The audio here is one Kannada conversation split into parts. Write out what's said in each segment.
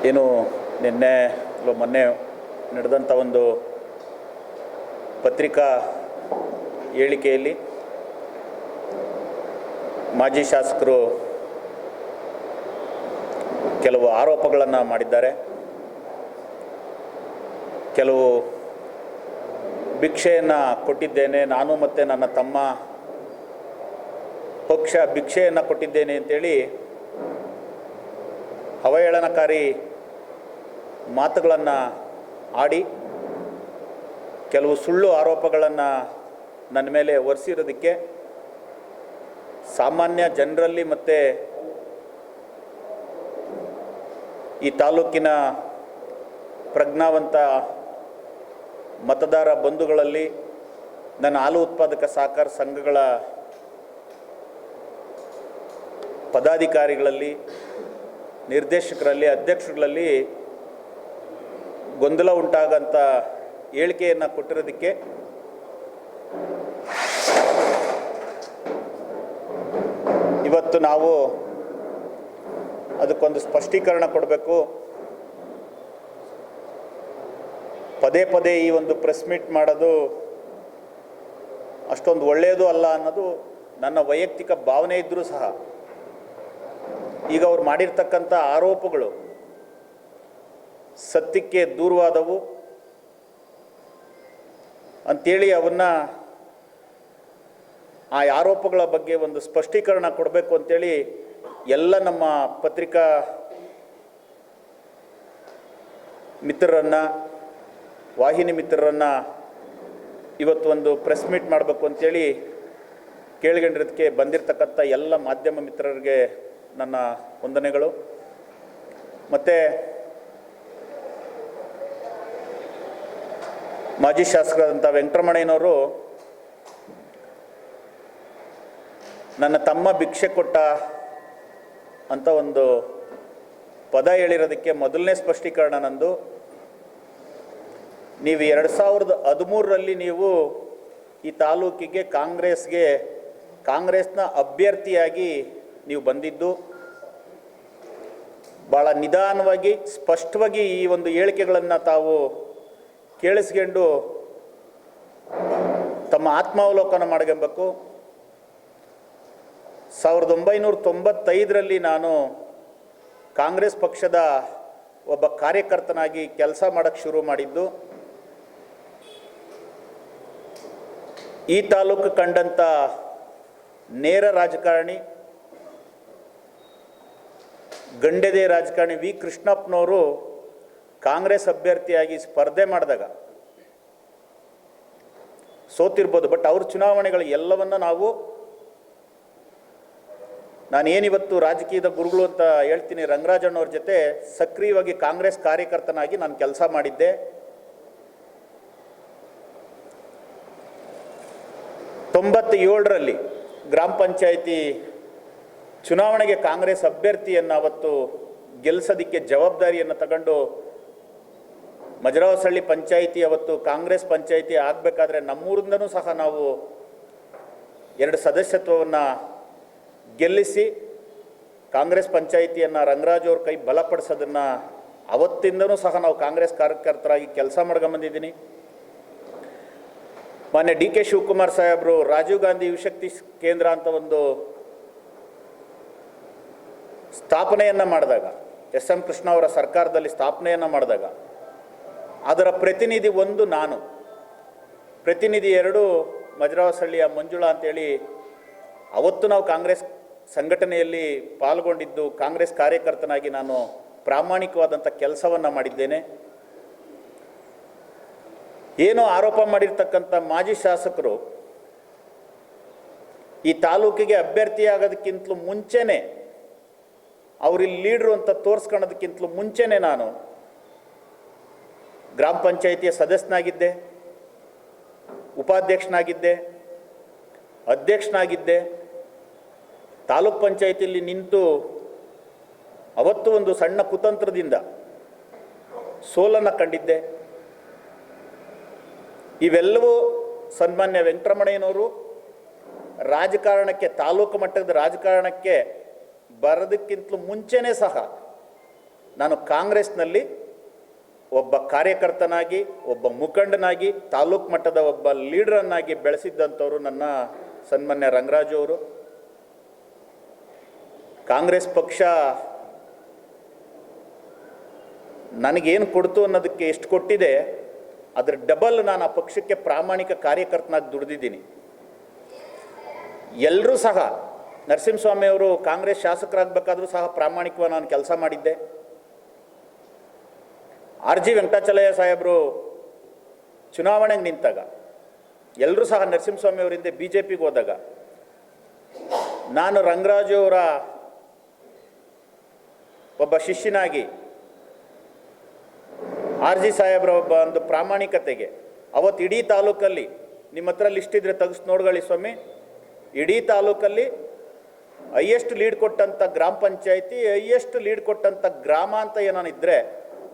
ಏನು ನಿನ್ನೆ ಮೊನ್ನೆ ನಡೆದಂಥ ಒಂದು ಪತ್ರಿಕಾ ಹೇಳಿಕೆಯಲ್ಲಿ ಮಾಜಿ ಶಾಸಕರು ಕೆಲವು ಆರೋಪಗಳನ್ನು ಮಾಡಿದ್ದಾರೆ. ಕೆಲವು ಭಿಕ್ಷೆಯನ್ನು ಕೊಟ್ಟಿದ್ದೇನೆ ನಾನು ಮತ್ತು ನನ್ನ ತಮ್ಮ ಪಕ್ಷ ಭಿಕ್ಷೆಯನ್ನು ಕೊಟ್ಟಿದ್ದೇನೆ ಅಂತೇಳಿ ಅವಹೇಳನಕಾರಿ ಮಾತುಗಳನ್ನು ಆಡಿ ಕೆಲವು ಸುಳ್ಳು ಆರೋಪಗಳನ್ನು ನನ್ನ ಮೇಲೆ ಹೊರಿಸಿರೋದಕ್ಕೆ ಸಾಮಾನ್ಯ ಜನರಲ್ಲಿ ಮತ್ತು ಈ ತಾಲೂಕಿನ ಪ್ರಜ್ಞಾವಂತ ಮತದಾರ ಬಂಧುಗಳಲ್ಲಿ ನನ್ನ ಹಾಲು ಉತ್ಪಾದಕ ಸಹಕಾರ ಸಂಘಗಳ ಪದಾಧಿಕಾರಿಗಳಲ್ಲಿ ನಿರ್ದೇಶಕರಲ್ಲಿ ಅಧ್ಯಕ್ಷರುಗಳಲ್ಲಿ ಗೊಂದಲ ಉಂಟಾಗಂಥ ಹೇಳಿಕೆಯನ್ನು ಕೊಟ್ಟಿರೋದಕ್ಕೆ ಇವತ್ತು ನಾವು ಅದಕ್ಕೊಂದು ಸ್ಪಷ್ಟೀಕರಣ ಕೊಡಬೇಕು. ಪದೇ ಪದೇ ಈ ಒಂದು ಪ್ರೆಸ್ ಮೀಟ್ ಮಾಡೋದು ಅಷ್ಟೊಂದು ಒಳ್ಳೆಯದು ಅಲ್ಲ ಅನ್ನೋದು ನನ್ನ ವೈಯಕ್ತಿಕ ಭಾವನೆ ಇದ್ದರೂ ಸಹ ಈಗ ಅವ್ರು ಮಾಡಿರ್ತಕ್ಕಂಥ ಆರೋಪಗಳು ಸತ್ಯಕ್ಕೆ ದೂರವಾದವು ಅಂಥೇಳಿ ಅವನ್ನ ಆ ಆರೋಪಗಳ ಬಗ್ಗೆ ಒಂದು ಸ್ಪಷ್ಟೀಕರಣ ಕೊಡಬೇಕು ಅಂಥೇಳಿ ಎಲ್ಲ ನಮ್ಮ ಪತ್ರಿಕಾ ಮಿತ್ರರನ್ನು ವಾಹಿನಿ ಮಿತ್ರರನ್ನು ಇವತ್ತು ಒಂದು ಪ್ರೆಸ್ ಮೀಟ್ ಮಾಡಬೇಕು ಅಂಥೇಳಿ ಕೇಳಿಕೊಂಡಿರೋದಕ್ಕೆ ಬಂದಿರತಕ್ಕಂಥ ಎಲ್ಲ ಮಾಧ್ಯಮ ಮಿತ್ರರಿಗೆ ನನ್ನ ವಂದನೆಗಳು. ಮತ್ತು ಮಾಜಿ ಶಾಸಕರಾದಂಥ ವೆಂಕಟರಮಣಯ್ಯನವರು ನನ್ನ ತಮ್ಮ ಭಿಕ್ಷೆ ಕೊಟ್ಟ ಅಂತ ಒಂದು ಪದ ಹೇಳಿರೋದಕ್ಕೆ ಮೊದಲನೇ ಸ್ಪಷ್ಟೀಕರಣ ನಂದು. ನೀವು 2013ರಲ್ಲಿ ನೀವು ಈ ತಾಲೂಕಿಗೆ ಕಾಂಗ್ರೆಸ್ನ ಅಭ್ಯರ್ಥಿಯಾಗಿ ನೀವು ಬಂದಿದ್ದು ಭಾಳ ನಿಧಾನವಾಗಿ ಸ್ಪಷ್ಟವಾಗಿ ಈ ಒಂದು ಹೇಳಿಕೆಗಳನ್ನು ತಾವು ಕೇಳಿಸ್ಕೊಂಡು ತಮ್ಮ ಆತ್ಮಾವಲೋಕನ ಮಾಡ್ಕೊಬೇಕು. 1995ರಲ್ಲಿ ನಾನು ಕಾಂಗ್ರೆಸ್ ಪಕ್ಷದ ಒಬ್ಬ ಕಾರ್ಯಕರ್ತನಾಗಿ ಕೆಲಸ ಮಾಡೋಕ್ಕೆ ಶುರು ಮಾಡಿದ್ದು. ಈ ತಾಲೂಕು ಕಂಡಂಥ ನೇರ ರಾಜಕಾರಣಿ ಗಂಡೆದೆ ರಾಜಕಾರಣಿ ವಿ ಕೃಷ್ಣಪ್ಪನವರು ಕಾಂಗ್ರೆಸ್ ಅಭ್ಯರ್ಥಿಯಾಗಿ ಸ್ಪರ್ಧೆ ಮಾಡಿದಾಗ ಸೋತಿರ್ಬೋದು, ಬಟ್ ಅವ್ರ ಚುನಾವಣೆಗಳು ಎಲ್ಲವನ್ನ ನಾನೇನಿವತ್ತು ರಾಜಕೀಯದ ಗುರುಗಳು ಅಂತ ಹೇಳ್ತೀನಿ, ರಂಗರಾಜಣ್ಣವ್ರ ಜೊತೆ ಸಕ್ರಿಯವಾಗಿ ಕಾಂಗ್ರೆಸ್ ಕಾರ್ಯಕರ್ತನಾಗಿ ನಾನು ಕೆಲಸ ಮಾಡಿದ್ದೆ. 97ರಲ್ಲಿ ಗ್ರಾಮ ಪಂಚಾಯಿತಿ ಚುನಾವಣೆಗೆ ಕಾಂಗ್ರೆಸ್ ಅಭ್ಯರ್ಥಿಯನ್ನು ಅವತ್ತು ಗೆಲ್ಲಿಸೋದಕ್ಕೆ ಜವಾಬ್ದಾರಿಯನ್ನು ತಗೊಂಡು ಮಜರಾವಸಳ್ಳಿ ಪಂಚಾಯಿತಿ ಅವತ್ತು ಕಾಂಗ್ರೆಸ್ ಪಂಚಾಯಿತಿ ಆಗಬೇಕಾದ್ರೆ ನಮ್ಮೂರಿಂದನೂ ಸಹ ನಾವು 2 ಸದಸ್ಯತ್ವವನ್ನು ಗೆಲ್ಲಿಸಿ ಕಾಂಗ್ರೆಸ್ ಪಂಚಾಯಿತಿಯನ್ನು ರಂಗರಾಜ್ ಅವ್ರ ಕೈ ಬಲಪಡಿಸೋದನ್ನು ಅವತ್ತಿಂದನೂ ಸಹ ನಾವು ಕಾಂಗ್ರೆಸ್ ಕಾರ್ಯಕರ್ತರಾಗಿ ಕೆಲಸ ಮಾಡ್ಕೊಂಬಂದಿದ್ದೀನಿ. ಮಾನ್ಯ ಡಿ ಕೆ ಶಿವಕುಮಾರ್ ಸಾಹೇಬರು ರಾಜೀವ್ ಗಾಂಧಿ ಯುವಶಕ್ತಿ ಕೇಂದ್ರ ಅಂತ ಒಂದು ಸ್ಥಾಪನೆಯನ್ನು ಮಾಡಿದಾಗ, ಎಸ್ ಎಂ ಕೃಷ್ಣ ಅವರ ಸರ್ಕಾರದಲ್ಲಿ ಸ್ಥಾಪನೆಯನ್ನು ಮಾಡಿದಾಗ ಅದರ ಪ್ರತಿನಿಧಿ 1 ನಾನು, ಪ್ರತಿನಿಧಿ 2 ಮಜರಾವಸಳ್ಳಿಯ ಮಂಜುಳಾ ಅಂತೇಳಿ ಅವತ್ತು ನಾವು ಕಾಂಗ್ರೆಸ್ ಸಂಘಟನೆಯಲ್ಲಿ ಪಾಲ್ಗೊಂಡಿದ್ದು ಕಾಂಗ್ರೆಸ್ ಕಾರ್ಯಕರ್ತನಾಗಿ ನಾನು ಪ್ರಾಮಾಣಿಕವಾದಂಥ ಕೆಲಸವನ್ನು ಮಾಡಿದ್ದೇನೆ. ಏನೋ ಆರೋಪ ಮಾಡಿರ್ತಕ್ಕಂಥ ಮಾಜಿ ಶಾಸಕರು ಈ ತಾಲೂಕಿಗೆ ಅಭ್ಯರ್ಥಿಯಾಗೋದಕ್ಕಿಂತಲೂ ಮುಂಚೆನೇ ಅವರಿಲ್ಲಿ ಲೀಡ್ರು ಅಂತ ತೋರಿಸ್ಕೊಳ್ಳೋದಕ್ಕಿಂತಲೂ ಮುಂಚೆನೇ ನಾನು ಗ್ರಾಮ ಪಂಚಾಯಿತಿಯ ಸದಸ್ಯನಾಗಿದ್ದೆ, ಉಪಾಧ್ಯಕ್ಷನಾಗಿದ್ದೆ, ಅಧ್ಯಕ್ಷನಾಗಿದ್ದೆ. ತಾಲೂಕ್ ಪಂಚಾಯಿತಿಯಲ್ಲಿ ನಿಂತು ಅವತ್ತು ಒಂದು ಸಣ್ಣ ಕುತಂತ್ರದಿಂದ ಸೋಲನ್ನು ಕಂಡಿದ್ದೆ. ಇವೆಲ್ಲವೂ ಸನ್ಮಾನ್ಯ ವೆಂಕಟರಮಣಯ್ಯನವರು ರಾಜಕಾರಣಕ್ಕೆ, ತಾಲೂಕು ಮಟ್ಟದ ರಾಜಕಾರಣಕ್ಕೆ ಬರೋದಕ್ಕಿಂತಲೂ ಮುಂಚೆನೇ ಸಹ ನಾನು ಕಾಂಗ್ರೆಸ್ನಲ್ಲಿ ಒಬ್ಬ ಕಾರ್ಯಕರ್ತನಾಗಿ, ಒಬ್ಬ ಮುಖಂಡನಾಗಿ, ತಾಲೂಕು ಮಟ್ಟದ ಒಬ್ಬ ಲೀಡರನ್ನಾಗಿ ಬೆಳೆಸಿದ್ದಂಥವರು ನನ್ನ ಸನ್ಮಾನ್ಯ ರಂಗರಾಜು ಅವರು. ಕಾಂಗ್ರೆಸ್ ಪಕ್ಷ ನನಗೇನು ಕೊಡ್ತು ಅನ್ನೋದಕ್ಕೆ ಎಷ್ಟು ಕೊಟ್ಟಿದೆ ಅದರ ಡಬಲ್ ನಾನು ಆ ಪಕ್ಷಕ್ಕೆ ಪ್ರಾಮಾಣಿಕ ಕಾರ್ಯಕರ್ತನಾಗಿ ದುಡಿದಿದ್ದೀನಿ. ಎಲ್ಲರೂ ಸಹ ನರಸಿಂಹಸ್ವಾಮಿ ಅವರು ಕಾಂಗ್ರೆಸ್ ಶಾಸಕರಾಗಬೇಕಾದ್ರೂ ಸಹ ಪ್ರಾಮಾಣಿಕವಾಗಿ ನಾನು ಕೆಲಸ ಮಾಡಿದ್ದೆ. RG ವೆಂಕಟಾಚಲಯ್ಯ ಸಾಹೇಬರು ಚುನಾವಣೆಗೆ ನಿಂತಾಗ ಎಲ್ಲರೂ ಸಹ ನರಸಿಂಹಸ್ವಾಮಿ ಅವರಿಂದ BJPಗೆ ಹೋದಾಗ ನಾನು ರಂಗರಾಜು ಅವರ ಒಬ್ಬ ಶಿಷ್ಯನಾಗಿ RG ಸಾಹೇಬ್ರ ಒಬ್ಬ ಒಂದು ಪ್ರಾಮಾಣಿಕತೆಗೆ ಅವತ್ತು ಇಡೀ ತಾಲೂಕಲ್ಲಿ ನಿಮ್ಮ ಹತ್ರ ಲಿಸ್ಟ್ ಇದ್ರೆ ತೆಗೆದು ನೋಡ್ಕೊಳ್ಳಿ ಸ್ವಾಮಿ, ಇಡೀ ತಾಲೂಕಲ್ಲಿ ಹೈಯೆಸ್ಟ್ ಲೀಡ್ ಕೊಟ್ಟಂಥ ಗ್ರಾಮ ಪಂಚಾಯಿತಿ, ಹೈಯೆಸ್ಟ್ ಲೀಡ್ ಕೊಟ್ಟಂಥ ಗ್ರಾಮ ಅಂತ ಏನಾನಿದ್ರೆ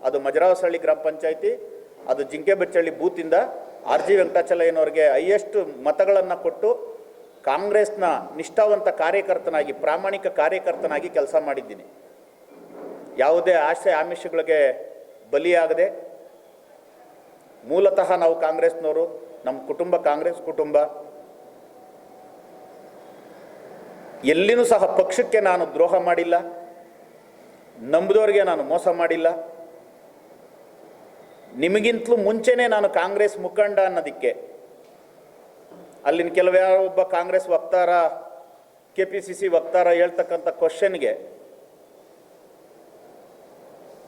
ಅದು ಮಜರಾವಸಹಳ್ಳಿ ಗ್ರಾಮ ಪಂಚಾಯಿತಿ, ಅದು ಜಿಂಕೆಬೆಚ್ಚಳ್ಳಿ ಬೂತಿಂದ RG ವೆಂಕಟಾಚಲಯ್ಯನವ್ರಿಗೆ ಹೈಯೆಸ್ಟ್ ಮತಗಳನ್ನು ಕೊಟ್ಟು ಕಾಂಗ್ರೆಸ್ನ ನಿಷ್ಠಾವಂತ ಕಾರ್ಯಕರ್ತನಾಗಿ, ಪ್ರಾಮಾಣಿಕ ಕಾರ್ಯಕರ್ತನಾಗಿ ಕೆಲಸ ಮಾಡಿದ್ದೀನಿ. ಯಾವುದೇ ಆಸೆ ಆಮಿಷಗಳಿಗೆ ಬಲಿಯಾಗದೆ ಮೂಲತಃ ನಾವು ಕಾಂಗ್ರೆಸ್ನವರು, ನಮ್ಮ ಕುಟುಂಬ ಕಾಂಗ್ರೆಸ್ ಕುಟುಂಬ. ಎಲ್ಲಿನೂ ಸಹ ಪಕ್ಷಕ್ಕೆ ನಾನು ದ್ರೋಹ ಮಾಡಿಲ್ಲ, ನಂಬಿದವರಿಗೆ ನಾನು ಮೋಸ ಮಾಡಿಲ್ಲ. ನಿಮಗಿಂತಲೂ ಮುಂಚೆನೇ ನಾನು ಕಾಂಗ್ರೆಸ್ ಮುಖಂಡ ಅನ್ನೋದಕ್ಕೆ ಅಲ್ಲಿನ ಒಬ್ಬ ಕಾಂಗ್ರೆಸ್ ವಕ್ತಾರ, KPCC ವಕ್ತಾರ ಹೇಳ್ತಕ್ಕಂಥ ಕ್ವಶನ್ಗೆ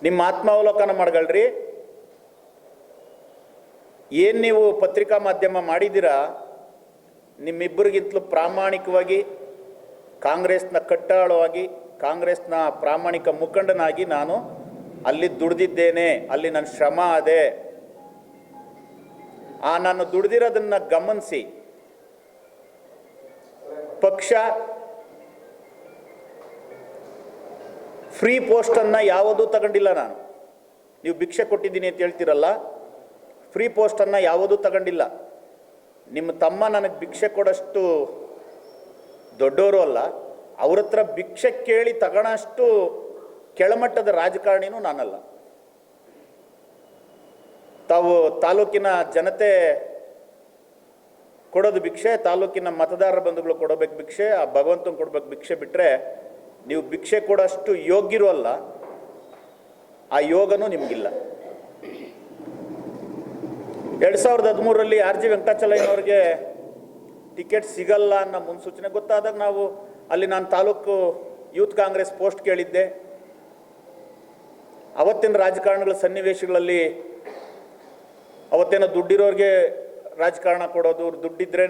ನಿಮ್ಮ ಆತ್ಮಾವಲೋಕನ ಮಾಡ್ಕೊಳ್ರಿ. ಏನು ನೀವು ಪತ್ರಿಕಾ ಮಾಧ್ಯಮ ಮಾಡಿದ್ದೀರಾ, ನಿಮ್ಮಿಬ್ಬರಿಗಿಂತಲೂ ಪ್ರಾಮಾಣಿಕವಾಗಿ ಕಾಂಗ್ರೆಸ್ನ ಕಟ್ಟಾಳವಾಗಿ, ಕಾಂಗ್ರೆಸ್ನ ಪ್ರಾಮಾಣಿಕ ಮುಖಂಡನಾಗಿ ನಾನು ಅಲ್ಲಿ ದುಡಿದಿದ್ದೇನೆ, ಅಲ್ಲಿ ನನ್ನ ಶ್ರಮ ಅದೇ. ಆ ನಾನು ದುಡಿದಿರೋದನ್ನು ಗಮನಿಸಿ ಪಕ್ಷ ಫ್ರೀ ಪೋಸ್ಟನ್ನು ಯಾವುದೂ ತಗೊಂಡಿಲ್ಲ. ನಾನು ನೀವು ಭಿಕ್ಷೆ ಕೊಟ್ಟಿದ್ದೀನಿ ಅಂತ ಹೇಳ್ತೀರಲ್ಲ, ಫ್ರೀ ಪೋಸ್ಟನ್ನು ಯಾವುದೂ ತಗೊಂಡಿಲ್ಲ. ನಿಮ್ಮ ತಮ್ಮ ನನಗೆ ಭಿಕ್ಷೆ ಕೊಡೋಷ್ಟು ದೊಡ್ಡವರು ಅಲ್ಲ, ಅವ್ರ ಹತ್ರ ಭಿಕ್ಷೆ ಕೇಳಿ ತಗೊಳ್ಳೋಷ್ಟು ಕೆಳಮಟ್ಟದ ರಾಜಕಾರಣಿನೂ ನಾನಲ್ಲ. ತಾವು ತಾಲೂಕಿನ ಜನತೆ ಕೊಡೋದು ಭಿಕ್ಷೆ, ತಾಲೂಕಿನ ಮತದಾರರ ಬಂಧುಗಳು ಕೊಡಬೇಕು ಭಿಕ್ಷೆ, ಆ ಭಗವಂತನ ಕೊಡಬೇಕು ಭಿಕ್ಷೆ ಬಿಟ್ಟರೆ ನೀವು ಭಿಕ್ಷೆ ಕೊಡೋಷ್ಟು ಯೋಗ್ಯರು ಅಲ್ಲ, ಆ ಯೋಗನೂ ನಿಮಗಿಲ್ಲ. 2013ರಲ್ಲಿ RG ವೆಂಕಟಾಚಲಯ್ಯನವ್ರಿಗೆ ಟಿಕೆಟ್ ಸಿಗಲ್ಲ ಅನ್ನೋ ಮುನ್ಸೂಚನೆ ಗೊತ್ತಾದಾಗ ನಾನು ತಾಲೂಕು ಯೂತ್ ಕಾಂಗ್ರೆಸ್ ಪೋಸ್ಟ್ ಕೇಳಿದ್ದೆ. ಅವತ್ತಿನ ರಾಜಕಾರಣಗಳ ಸನ್ನಿವೇಶಗಳಲ್ಲಿ ಅವತ್ತೇನೋ ದುಡ್ಡಿರೋರಿಗೆ ರಾಜಕಾರಣ ಕೊಡೋದು, ದುಡ್ಡಿದ್ರೇ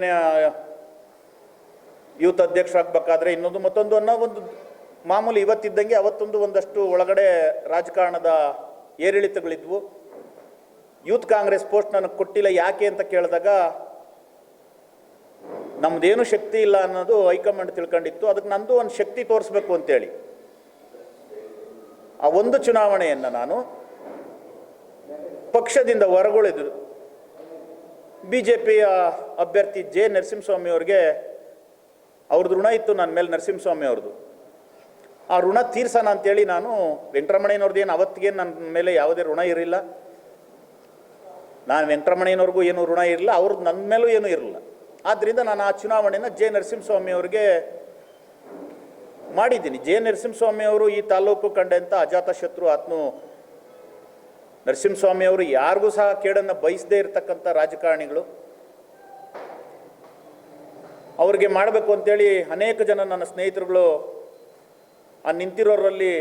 ಯೂತ್ ಅಧ್ಯಕ್ಷರಾಗಬೇಕಾದ್ರೆ ಇನ್ನೊಂದು ಮತ್ತೊಂದು ಅನ್ನೋ ಒಂದು ಮಾಮೂಲಿ ಇವತ್ತಿದ್ದಂಗೆ ಒಂದಷ್ಟು ಒಳಗಡೆ ರಾಜಕಾರಣದ ಏರಿಳಿತಗಳಿದ್ವು. ಯೂತ್ ಕಾಂಗ್ರೆಸ್ ಪೋಸ್ಟ್ ನನಗೆ ಕೊಟ್ಟಿಲ್ಲ ಯಾಕೆ ಅಂತ ಕೇಳಿದಾಗ ನಮ್ಮದೇನು ಶಕ್ತಿ ಇಲ್ಲ ಅನ್ನೋದು ಹೈಕಮಾಂಡ್ ತಿಳ್ಕೊಂಡಿತ್ತು. ಅದಕ್ಕೆ ನಂದು ಒಂದು ಶಕ್ತಿ ತೋರಿಸ್ಬೇಕು ಅಂತೇಳಿ ಆ ಒಂದು ಚುನಾವಣೆಯನ್ನು ನಾನು ಪಕ್ಷದಿಂದ ಹೊರಗುಳಿದು BJPಯ ಅಭ್ಯರ್ಥಿ J. ನರಸಿಂಹಸ್ವಾಮಿ ಅವ್ರಿಗೆ ಅವ್ರದ್ದು ಋಣ ಇತ್ತು ನನ್ನ ಮೇಲೆ, ನರಸಿಂಹಸ್ವಾಮಿ ಅವ್ರದ್ದು. ಆ ಋಣ ತೀರ್ಸೋಣ ಅಂತೇಳಿ ನಾನು ವೆಂಕಟರಮಣಯ್ಯನವ್ರದ್ದು ಏನು ಅವತ್ತಿಗೆ ನನ್ನ ಮೇಲೆ ಯಾವುದೇ ಋಣ ಇರಲಿಲ್ಲ, ನಾನು ವೆಂಕಟರಮಣಯ್ಯನವ್ರಿಗೂ ಏನೂ ಋಣ ಇರಲಿಲ್ಲ, ಅವ್ರದ್ದು ನನ್ನ ಮೇಲೂ ಏನೂ ಇರಲಿಲ್ಲ. ಆದ್ದರಿಂದ ನಾನು ಆ ಚುನಾವಣೆನ J. ನರಸಿಂಹಸ್ವಾಮಿ ಅವ್ರಿಗೆ ಮಾಡಿದ್ದೀನಿ. J. ನರಸಿಂಹಸ್ವಾಮಿ ಅವರು ಈ ತಾಲೂಕು ಕಂಡಂಥ ಅಜಾತ ಶತ್ರು. ಆತನು ನರಸಿಂಹಸ್ವಾಮಿ ಅವರು ಯಾರಿಗೂ ಸಹ ಕೇಡನ್ನು ಬಯಸದೇ ಇರತಕ್ಕಂಥ ರಾಜಕಾರಣಿಗಳು. ಅವ್ರಿಗೆ ಮಾಡಬೇಕು ಅಂತೇಳಿ ಅನೇಕ ಜನ ನನ್ನ ಸ್ನೇಹಿತರುಗಳು ಆ ನಿಂತಿರೋರಲ್ಲಿ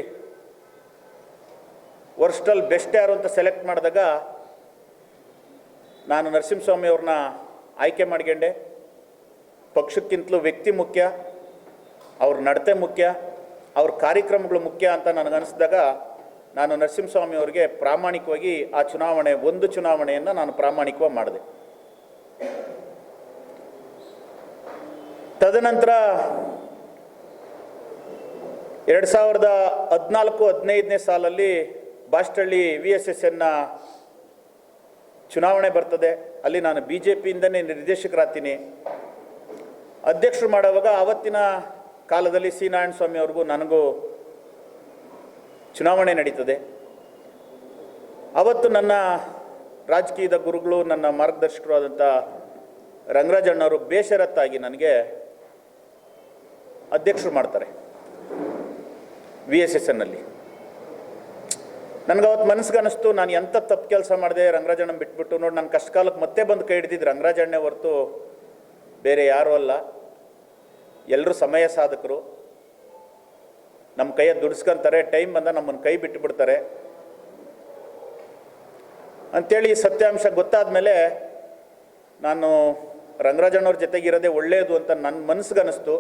ವರ್ಷದಲ್ಲಿ ಬೆಸ್ಟ್ ಯಾರು ಅಂತ ಸೆಲೆಕ್ಟ್ ಮಾಡಿದಾಗ ನಾನು ನರಸಿಂಹಸ್ವಾಮಿ ಅವ್ರನ್ನ ಆಯ್ಕೆ ಮಾಡ್ಕೊಂಡೆ. ಪಕ್ಷಕ್ಕಿಂತಲೂ ವ್ಯಕ್ತಿ ಮುಖ್ಯ, ಅವ್ರ ನಡತೆ ಮುಖ್ಯ, ಅವ್ರ ಕಾರ್ಯಕ್ರಮಗಳು ಮುಖ್ಯ ಅಂತ ನನಗನ್ನಿಸಿದಾಗ ನಾನು ನರಸಿಂಹಸ್ವಾಮಿ ಅವ್ರಿಗೆ ಪ್ರಾಮಾಣಿಕವಾಗಿ ಆ ಒಂದು ಚುನಾವಣೆಯನ್ನು ನಾನು ಪ್ರಾಮಾಣಿಕವಾಗಿ ಮಾಡಿದೆ. ತದನಂತರ 2014-15ನೇ ಸಾಲಲ್ಲಿ ಬಾಷ್ಟಳ್ಳಿ VSSನ ಚುನಾವಣೆ ಬರ್ತದೆ. ಅಲ್ಲಿ ನಾನು BJPಯಿಂದನೇ ನಿರ್ದೇಶಕರಾಗ್ತೀನಿ. ಅಧ್ಯಕ್ಷರು ಮಾಡುವಾಗ ಆವತ್ತಿನ ಕಾಲದಲ್ಲಿ C. ನಾರಾಯಣಸ್ವಾಮಿ ಅವ್ರಿಗೂ ನನಗೂ ಚುನಾವಣೆ ನಡೀತದೆ. ಅವತ್ತು ನನ್ನ ರಾಜಕೀಯದ ಗುರುಗಳು, ನನ್ನ ಮಾರ್ಗದರ್ಶಕರು ಆದಂಥ ರಂಗರಾಜಣ್ಣವರು ಬೇಷರತ್ತಾಗಿ ನನಗೆ ಅಧ್ಯಕ್ಷರು ಮಾಡ್ತಾರೆ VSSನಲ್ಲಿ. ನನಗೆ ಅವತ್ತು ಮನಸ್ಸಿಗೆ ಅನ್ನಿಸ್ತು, ನಾನು ಎಂಥ ತಪ್ಪು ಕೆಲಸ ಮಾಡಿದೆ, ರಂಗರಾಜಣ್ಣ ಬಿಟ್ಬಿಟ್ಟು. ನೋಡಿ, ನನ್ನ ಕಷ್ಟ ಕಾಲಕ್ಕೆ ಮತ್ತೆ ಬಂದು ಕೈ ಹಿಡಿದಿದ್ದು ರಂಗರಾಜಣ್ಣೆ ಹೊರತು ಬೇರೆ ಯಾರೂ ಅಲ್ಲ. ಎಲ್ಲರೂ ಸಮಯ ಸಾಧಕರು, ನಮ್ಮ ಕೈಯಲ್ಲಿ ದುಡಿಸ್ಕೊಂತಾರೆ, ಟೈಮ್ ಬಂದ ನಮ್ಮನ್ನು ಕೈ ಬಿಟ್ಟು ಬಿಡ್ತಾರೆ ಅಂಥೇಳಿ ಸತ್ಯಾಂಶ ಗೊತ್ತಾದ ಮೇಲೆ ನಾನು ರಂಗರಾಜಣ್ಣವ್ರ ಜೊತೆಗಿರೋದೇ ಒಳ್ಳೆಯದು ಅಂತ ನನ್ನ ಮನಸ್ಸಿಗೆ ಅನ್ನಿಸ್ತು.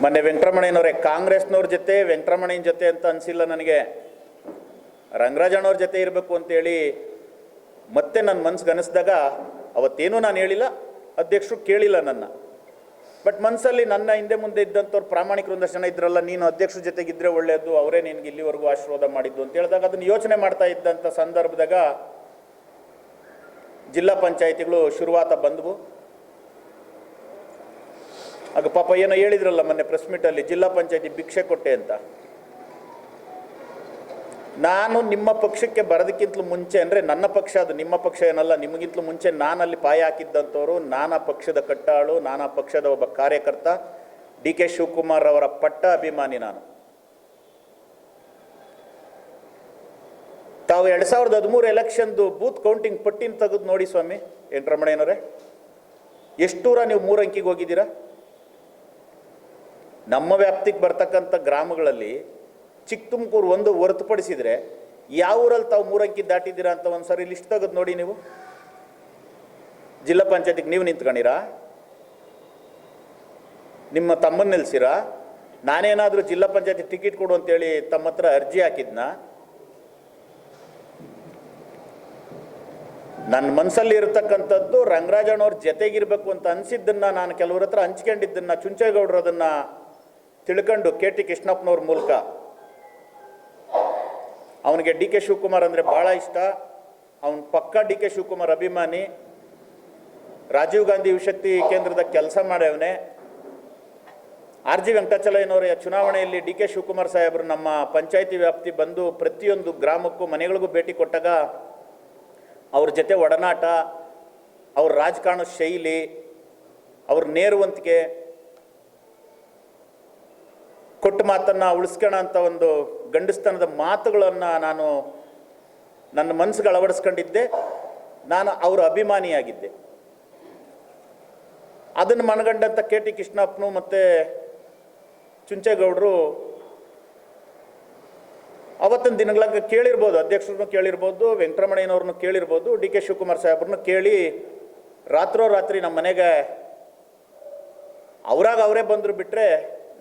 ಮೊನ್ನೆ ವೆಂಕಟರಮಣಯ್ಯನವರೇ, ಕಾಂಗ್ರೆಸ್ನವ್ರ ಜೊತೆ ವೆಂಕಟರಮಣಯ್ಯನ ಜೊತೆ ಅಂತ ಅನಿಸಿಲ್ಲ ನನಗೆ, ರಂಗರಾಜಣ್ಣವ್ರ ಜೊತೆ ಇರಬೇಕು ಅಂತೇಳಿ ಮತ್ತೆ ನನ್ನ ಮನಸ್ಸಿಗೆ ಅನ್ನಿಸ್ದಾಗ ಅವತ್ತೇನೂ ನಾನು ಹೇಳಿಲ್ಲ, ಅಧ್ಯಕ್ಷರು ಕೇಳಿಲ್ಲ ನನ್ನ. ಬಟ್ ಮನಸ್ಸಲ್ಲಿ ನನ್ನ ಹಿಂದೆ ಮುಂದೆ ಇದ್ದಂಥವ್ರು ಪ್ರಾಮಾಣಿಕರು ಒಂದಷ್ಟು ಜನ ಇದ್ರಲ್ಲ, ನೀನು ಅಧ್ಯಕ್ಷರ ಜೊತೆಗಿದ್ದರೆ ಒಳ್ಳೆಯದು, ಅವರೇ ನಿನಗೆ ಇಲ್ಲಿವರೆಗೂ ಆಶೀರ್ವಾದ ಮಾಡಿದ್ದು ಅಂತ ಹೇಳಿದಾಗ ಅದನ್ನು ಯೋಚನೆ ಮಾಡ್ತಾ ಇದ್ದಂಥ ಸಂದರ್ಭದಾಗ ಜಿಲ್ಲಾ ಪಂಚಾಯಿತಿಗಳು ಶುರುವಾತ ಬಂದವು. ಆಗ ಪಾಪ ಏನೋ ಹೇಳಿದ್ರಲ್ಲ ಮೊನ್ನೆ ಪ್ರೆಸ್ ಮೀಟಲ್ಲಿ, ಜಿಲ್ಲಾ ಪಂಚಾಯಿತಿ ಭಿಕ್ಷೆ ಕೊಟ್ಟೆ ಅಂತ. ನಾನು ನಿಮ್ಮ ಪಕ್ಷಕ್ಕೆ ಬರೋದಕ್ಕಿಂತಲೂ ಮುಂಚೆ, ಅಂದರೆ ನನ್ನ ಪಕ್ಷ ಅದು, ನಿಮ್ಮ ಪಕ್ಷ ಏನಲ್ಲ, ನಿಮಗಿಂತಲೂ ಮುಂಚೆ ನಾನಲ್ಲಿ ಪಾಯ ಹಾಕಿದ್ದಂಥವ್ರು, ನಾನಾ ಪಕ್ಷದ ಕಟ್ಟಾಳು, ನಾನಾ ಪಕ್ಷದ ಒಬ್ಬ ಕಾರ್ಯಕರ್ತ, DK ಶಿವಕುಮಾರ್ ಅವರ ಪಟ್ಟ ಅಭಿಮಾನಿ ನಾನು. ತಾವು 2013 ಎಲೆಕ್ಷನ್ದು ಬೂತ್ ಕೌಂಟಿಂಗ್ ಪಟ್ಟಿನ ತೆಗೆದು ನೋಡಿ ಸ್ವಾಮಿ ವೆಂಕಟರಮಣಯ್ಯನವರೇ, ಎಷ್ಟೂರ ನೀವು 3 ಅಂಕಿಗೆ ಹೋಗಿದ್ದೀರಾ? ನಮ್ಮ ವ್ಯಾಪ್ತಿಗೆ ಬರ್ತಕ್ಕಂಥ ಗ್ರಾಮಗಳಲ್ಲಿ ಚಿಕ್ಕ ತುಮಕೂರು ಒಂದು ಹೊರತುಪಡಿಸಿದರೆ ಯಾವ ಊರಲ್ಲಿ ತಾವು 3 ಅಂಕಿ ದಾಟಿದ್ದೀರಾ ಅಂತ ಒಂದು ಸಾರಿ ಲಿಸ್ಟ್ ತೆಗೆದು ನೋಡಿ. ನೀವು ಜಿಲ್ಲಾ ಪಂಚಾಯತಿಗೆ ನೀವು ನಿಂತ್ಕೊಂಡಿರಾ? ನಿಮ್ಮ ತಮ್ಮನ್ನ ನಿಲ್ಸಿರಾ? ನಾನೇನಾದರೂ ಜಿಲ್ಲಾ ಪಂಚಾಯತಿ ಟಿಕೆಟ್ ಕೊಡು ಅಂತೇಳಿ ತಮ್ಮ ಹತ್ರ ಅರ್ಜಿ ಹಾಕಿದ್ನ? ನನ್ನ ಮನಸ್ಸಲ್ಲಿ ಇರತಕ್ಕಂಥದ್ದು ರಂಗರಾಜಣ್ಣವ್ರ ಜೊತೆಗಿರ್ಬೇಕು ಅಂತ ಅನಿಸಿದ್ದನ್ನು ನಾನು ಕೆಲವ್ರ ಹತ್ರ ಹಂಚ್ಕೊಂಡಿದ್ದನ್ನು, ಚುಂಚೇಗೌಡರು ಅದನ್ನು ತಿಳ್ಕೊಂಡು KT ಕೃಷ್ಣಪ್ಪನವ್ರ ಮೂಲಕ, ಅವನಿಗೆ DK ಶಿವಕುಮಾರ್ ಅಂದರೆ ಭಾಳ ಇಷ್ಟ, ಅವನ ಪಕ್ಕ DK ಶಿವಕುಮಾರ್ ಅಭಿಮಾನಿ, ರಾಜೀವ್ ಗಾಂಧಿ ಯುವಶಕ್ತಿ ಕೇಂದ್ರದ ಕೆಲಸ ಮಾಡ್ಯವನೇ. RG ವೆಂಕಟಾಚಲಯ್ಯನವರ ಚುನಾವಣೆಯಲ್ಲಿ DK ಶಿವಕುಮಾರ್ ಸಾಹೇಬರು ನಮ್ಮ ಪಂಚಾಯಿತಿ ವ್ಯಾಪ್ತಿ ಬಂದು ಪ್ರತಿಯೊಂದು ಗ್ರಾಮಕ್ಕೂ ಮನೆಗಳಿಗೂ ಭೇಟಿ ಕೊಟ್ಟಾಗ ಅವ್ರ ಜೊತೆ ಒಡನಾಟ, ಅವ್ರ ರಾಜಕಾರಣ ಶೈಲಿ, ಅವ್ರ ನೇರುವಂತಿಕೆ, ಕೊಟ್ಟ ಮಾತನ್ನು ಉಳಿಸ್ಕೋಣ ಅಂತ ಒಂದು ಗಂಡಸ್ತನದ ಮಾತುಗಳನ್ನು ನಾನು ನನ್ನ ಮನಸ್ಸಿಗೆ ಅಳವಡಿಸ್ಕೊಂಡಿದ್ದೆ. ನಾನು ಅವರ ಅಭಿಮಾನಿಯಾಗಿದ್ದೆ. ಅದನ್ನು ಮನಗಂಡಂಥ KT ಕೃಷ್ಣಪ್ಪನು ಮತ್ತು ಚುಂಚೇಗೌಡರು ಅವತ್ತಿನ ದಿನಗಳಾಗ ಕೇಳಿರ್ಬೋದು, ಅಧ್ಯಕ್ಷರನ್ನು ಕೇಳಿರ್ಬೋದು, ವೆಂಕಟರಮಣಯ್ಯನವ್ರನ್ನು ಕೇಳಿರ್ಬೋದು, DK ಶಿವಕುಮಾರ್ ಸಾಹೇಬ್ರನ್ನ ಕೇಳಿ ರಾತ್ರಿ ನಮ್ಮ ಮನೆಗೆ ಅವರಾಗ ಅವರೇ ಬಂದರು ಬಿಟ್ಟರೆ